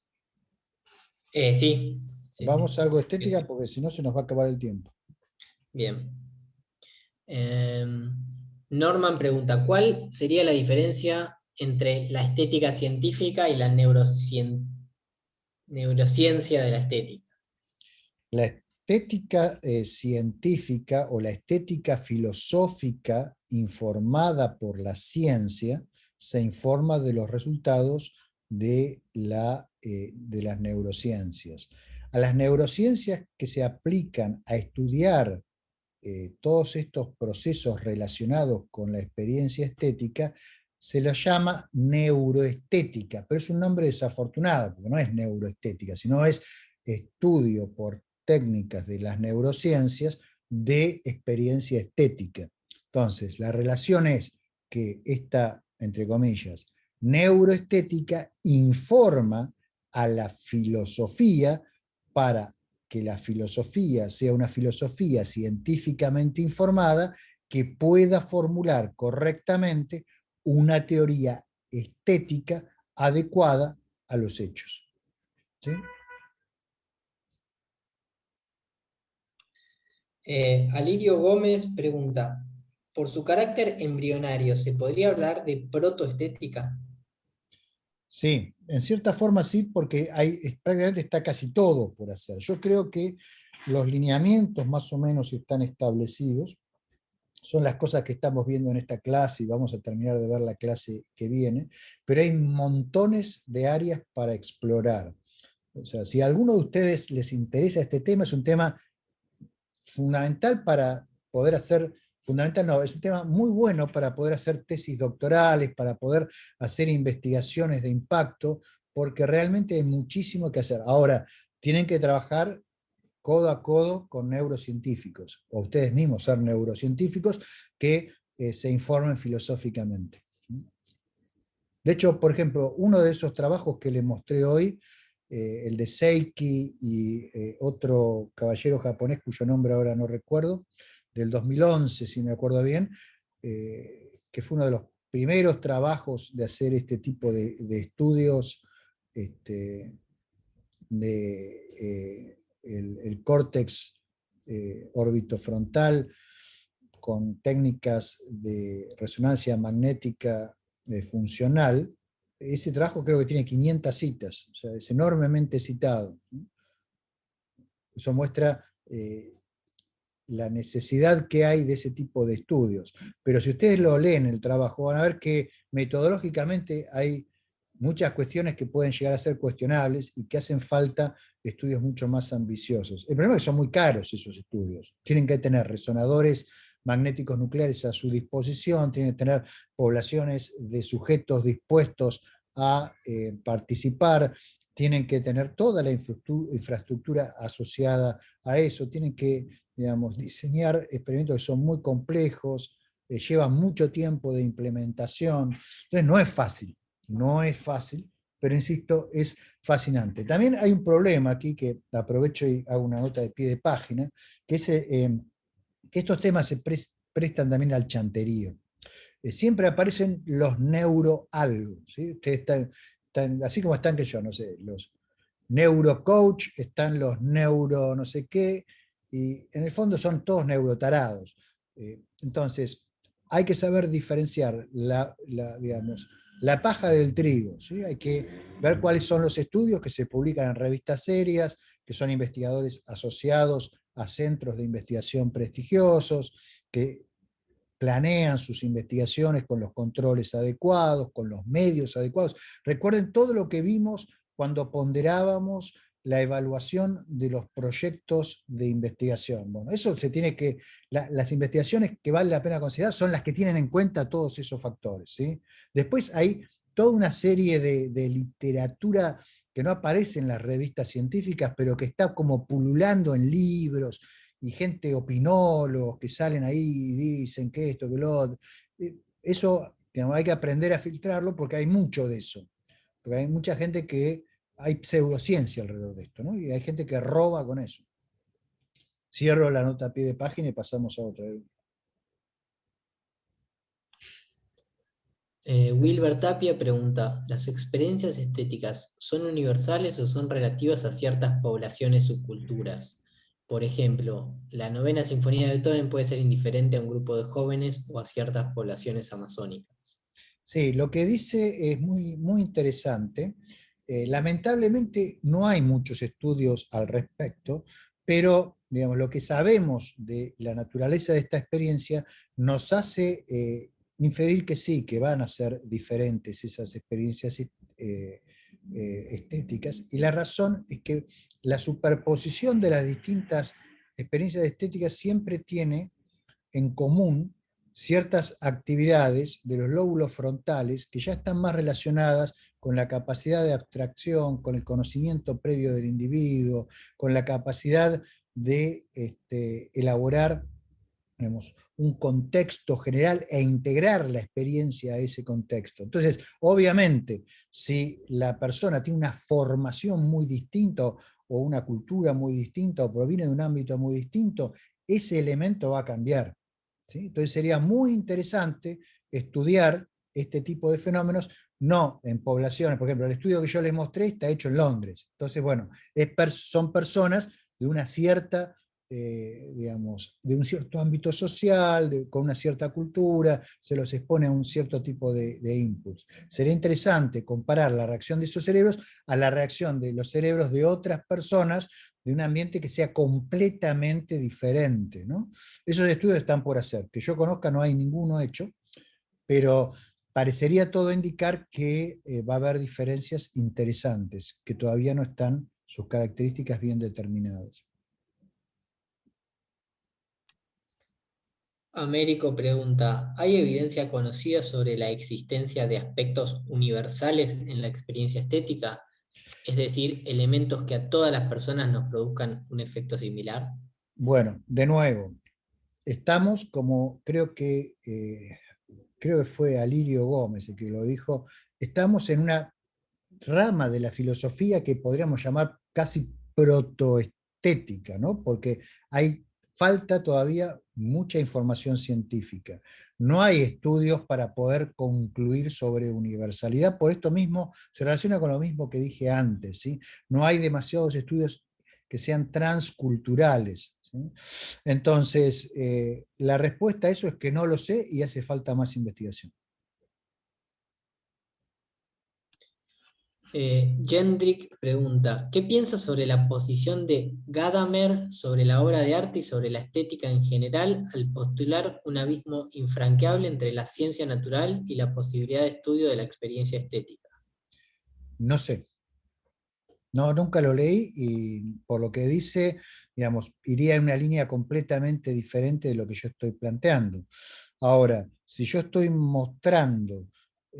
Sí, sí, sí. Vamos a algo de estética porque si no se nos va a acabar el tiempo. Bien. Norman pregunta, ¿cuál sería la diferencia entre la estética científica y la neurociencia de la estética? La estética científica o la estética filosófica informada por la ciencia se informa de los resultados de las neurociencias. A las neurociencias que se aplican a estudiar todos estos procesos relacionados con la experiencia estética se los llama neuroestética, pero es un nombre desafortunado, porque no es neuroestética, sino es estudio por técnicas de las neurociencias de experiencia estética. Entonces, la relación es que esta, entre comillas, neuroestética informa a la filosofía para que la filosofía sea una filosofía científicamente informada que pueda formular correctamente una teoría estética adecuada a los hechos. ¿Sí? Alirio Gómez pregunta, por su carácter embrionario, ¿se podría hablar de protoestética? Sí, en cierta forma sí, porque prácticamente está casi todo por hacer. Yo creo que los lineamientos más o menos están establecidos, son las cosas que estamos viendo en esta clase y vamos a terminar de ver la clase que viene, pero hay montones de áreas para explorar. O sea, si a alguno de ustedes les interesa este tema, es un tema fundamental para poder hacer, fundamental no, es un tema muy bueno para poder hacer tesis doctorales, para poder hacer investigaciones de impacto, porque realmente hay muchísimo que hacer. Ahora, tienen que trabajar codo a codo con neurocientíficos, o ustedes mismos ser neurocientíficos, que se informen filosóficamente. De hecho, por ejemplo, uno de esos trabajos que les mostré hoy, el de Seiki y otro caballero japonés cuyo nombre ahora no recuerdo, del 2011, si me acuerdo bien, que fue uno de los primeros trabajos de hacer este tipo de estudios el córtex orbitofrontal con técnicas de resonancia magnética funcional. Ese trabajo creo que tiene 500 citas, o sea, es enormemente citado. Eso muestra la necesidad que hay de ese tipo de estudios. Pero si ustedes lo leen el trabajo, van a ver que metodológicamente hay muchas cuestiones que pueden llegar a ser cuestionables y que hacen falta estudios mucho más ambiciosos. El problema es que son muy caros esos estudios. Tienen que tener resonadores magnéticos nucleares a su disposición, tienen que tener poblaciones de sujetos dispuestos a participar, tienen que tener toda la infraestructura asociada a eso, tienen que, digamos, diseñar experimentos que son muy complejos, llevan mucho tiempo de implementación, entonces no es fácil, no es fácil, pero insisto, es fascinante. También hay un problema aquí que aprovecho y hago una nota de pie de página, que es que estos temas se prestan también al chanterío. Siempre aparecen los neuroalgo, ¿sí? Ustedes están, así como están que yo, no sé, los neurocoach, están los neuro no sé qué, y en el fondo son todos neurotarados. Entonces, hay que saber diferenciar digamos, la paja del trigo, ¿sí? Hay que ver cuáles son los estudios que se publican en revistas serias, que son investigadores asociados a centros de investigación prestigiosos, que planean sus investigaciones con los controles adecuados, con los medios adecuados. Recuerden todo lo que vimos cuando ponderábamos la evaluación de los proyectos de investigación. Bueno, eso se tiene que, las investigaciones que vale la pena considerar son las que tienen en cuenta todos esos factores, ¿sí? Después hay toda una serie de literatura que no aparece en las revistas científicas, pero que está como pululando en libros, y gente opinólogos que salen ahí y dicen que esto, que lo otro. Eso, digamos, hay que aprender a filtrarlo porque hay mucho de eso. Porque hay mucha gente que hay pseudociencia alrededor de esto, ¿no? Y hay gente que roba con eso. Cierro la nota a pie de página y pasamos a otra. Wilber Tapia pregunta, ¿las experiencias estéticas son universales o son relativas a ciertas poblaciones subculturas? Por ejemplo, la novena sinfonía de Beethoven puede ser indiferente a un grupo de jóvenes o a ciertas poblaciones amazónicas. Sí, lo que dice es muy, muy interesante. Lamentablemente no hay muchos estudios al respecto, pero digamos, lo que sabemos de la naturaleza de esta experiencia nos hace inferir que sí, que van a ser diferentes esas experiencias estéticas. Y la razón es que la superposición de las distintas experiencias estéticas siempre tiene en común ciertas actividades de los lóbulos frontales que ya están más relacionadas con la capacidad de abstracción, con el conocimiento previo del individuo, con la capacidad de elaborar, digamos, un contexto general e integrar la experiencia a ese contexto. Entonces, obviamente, si la persona tiene una formación muy distinta o una cultura muy distinta o proviene de un ámbito muy distinto, ese elemento va a cambiar. ¿Sí? Entonces sería muy interesante estudiar este tipo de fenómenos, no en poblaciones. Por ejemplo, el estudio que yo les mostré está hecho en Londres. Entonces, bueno, son personas de una cierta, digamos, de un cierto ámbito social, con una cierta cultura, se los expone a un cierto tipo de inputs. Sería interesante comparar la reacción de esos cerebros a la reacción de los cerebros de otras personas de un ambiente que sea completamente diferente, ¿no? Esos estudios están por hacer. Que yo conozca no hay ninguno hecho, pero parecería todo indicar que va a haber diferencias interesantes, que todavía no están sus características bien determinadas. Américo pregunta, ¿hay evidencia conocida sobre la existencia de aspectos universales en la experiencia estética? Es decir, elementos que a todas las personas nos produzcan un efecto similar. Bueno, de nuevo, estamos como, creo que fue Alirio Gómez el que lo dijo, estamos en una rama de la filosofía que podríamos llamar casi protoestética, ¿no? Porque falta todavía mucha información científica. No hay estudios para poder concluir sobre universalidad, por esto mismo se relaciona con lo mismo que dije antes, ¿sí? No hay demasiados estudios que sean transculturales, ¿sí? Entonces, la respuesta a eso es que no lo sé y hace falta más investigación. Jendrik pregunta, ¿qué piensas sobre la posición de Gadamer sobre la obra de arte y sobre la estética en general al postular un abismo infranqueable entre la ciencia natural y la posibilidad de estudio de la experiencia estética? No sé. No, nunca lo leí y por lo que dice, digamos, iría en una línea completamente diferente de lo que yo estoy planteando. Ahora, si yo estoy mostrando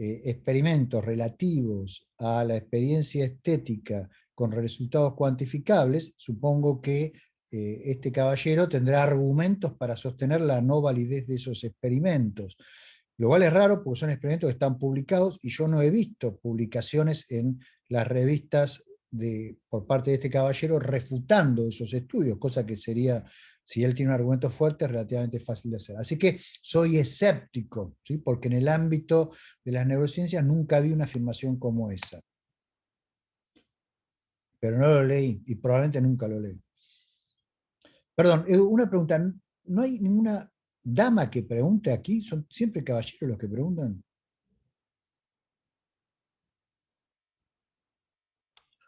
experimentos relativos a la experiencia estética con resultados cuantificables, supongo que este caballero tendrá argumentos para sostener la no validez de esos experimentos. Lo cual es raro porque son experimentos que están publicados y yo no he visto publicaciones en las revistas por parte de este caballero refutando esos estudios, cosa que sería, si él tiene un argumento fuerte, relativamente fácil de hacer. Así que soy escéptico, ¿sí? Porque en el ámbito de las neurociencias nunca vi una afirmación como esa. Pero no lo leí y probablemente nunca lo leí. Perdón, una pregunta, ¿no hay ninguna dama que pregunte aquí? ¿Son siempre caballeros los que preguntan?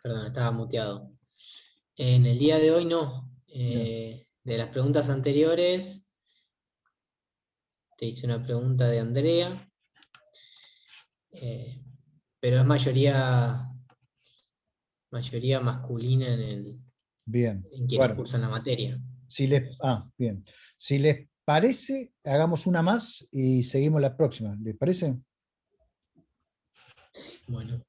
Perdón, estaba muteado. En el día de hoy no. No. De las preguntas anteriores, te hice una pregunta de Andrea, eh, pero es mayoría masculina Bien, en quienes bueno, cursan la materia. bien. Si les parece, hagamos una más y seguimos la próxima. ¿Les parece? Bueno.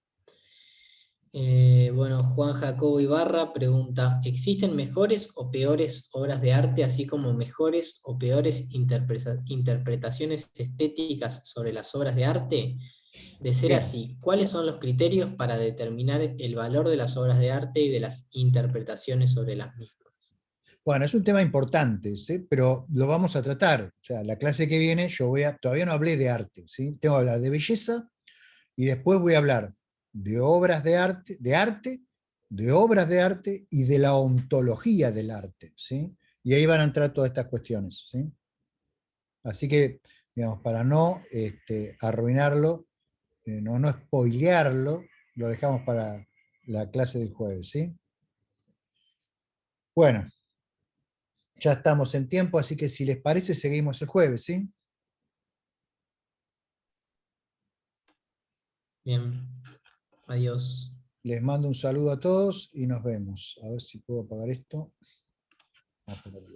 Bueno, Juan Jacobo Ibarra pregunta, ¿existen mejores o peores obras de arte, así como mejores o peores interpretaciones estéticas sobre las obras de arte? De ser Bien. así, ¿cuáles son los criterios para determinar el valor de las obras de arte y de las interpretaciones sobre las mismas? Bueno, es un tema importante, ¿sí? Pero lo vamos a tratar. O sea, la clase que viene todavía no hablé de arte, ¿sí? Tengo que hablar de belleza y después voy a hablar de obras de obras de arte y de la ontología del arte, ¿sí? Y ahí van a entrar todas estas cuestiones, ¿sí? Así que, digamos, para no arruinarlo, no spoilearlo, lo dejamos para la clase del jueves, ¿sí? Bueno, ya estamos en tiempo, así que si les parece, seguimos el jueves, ¿sí? Bien, adiós. Les mando un saludo a todos y nos vemos. A ver si puedo apagar esto. Ah, por aquí.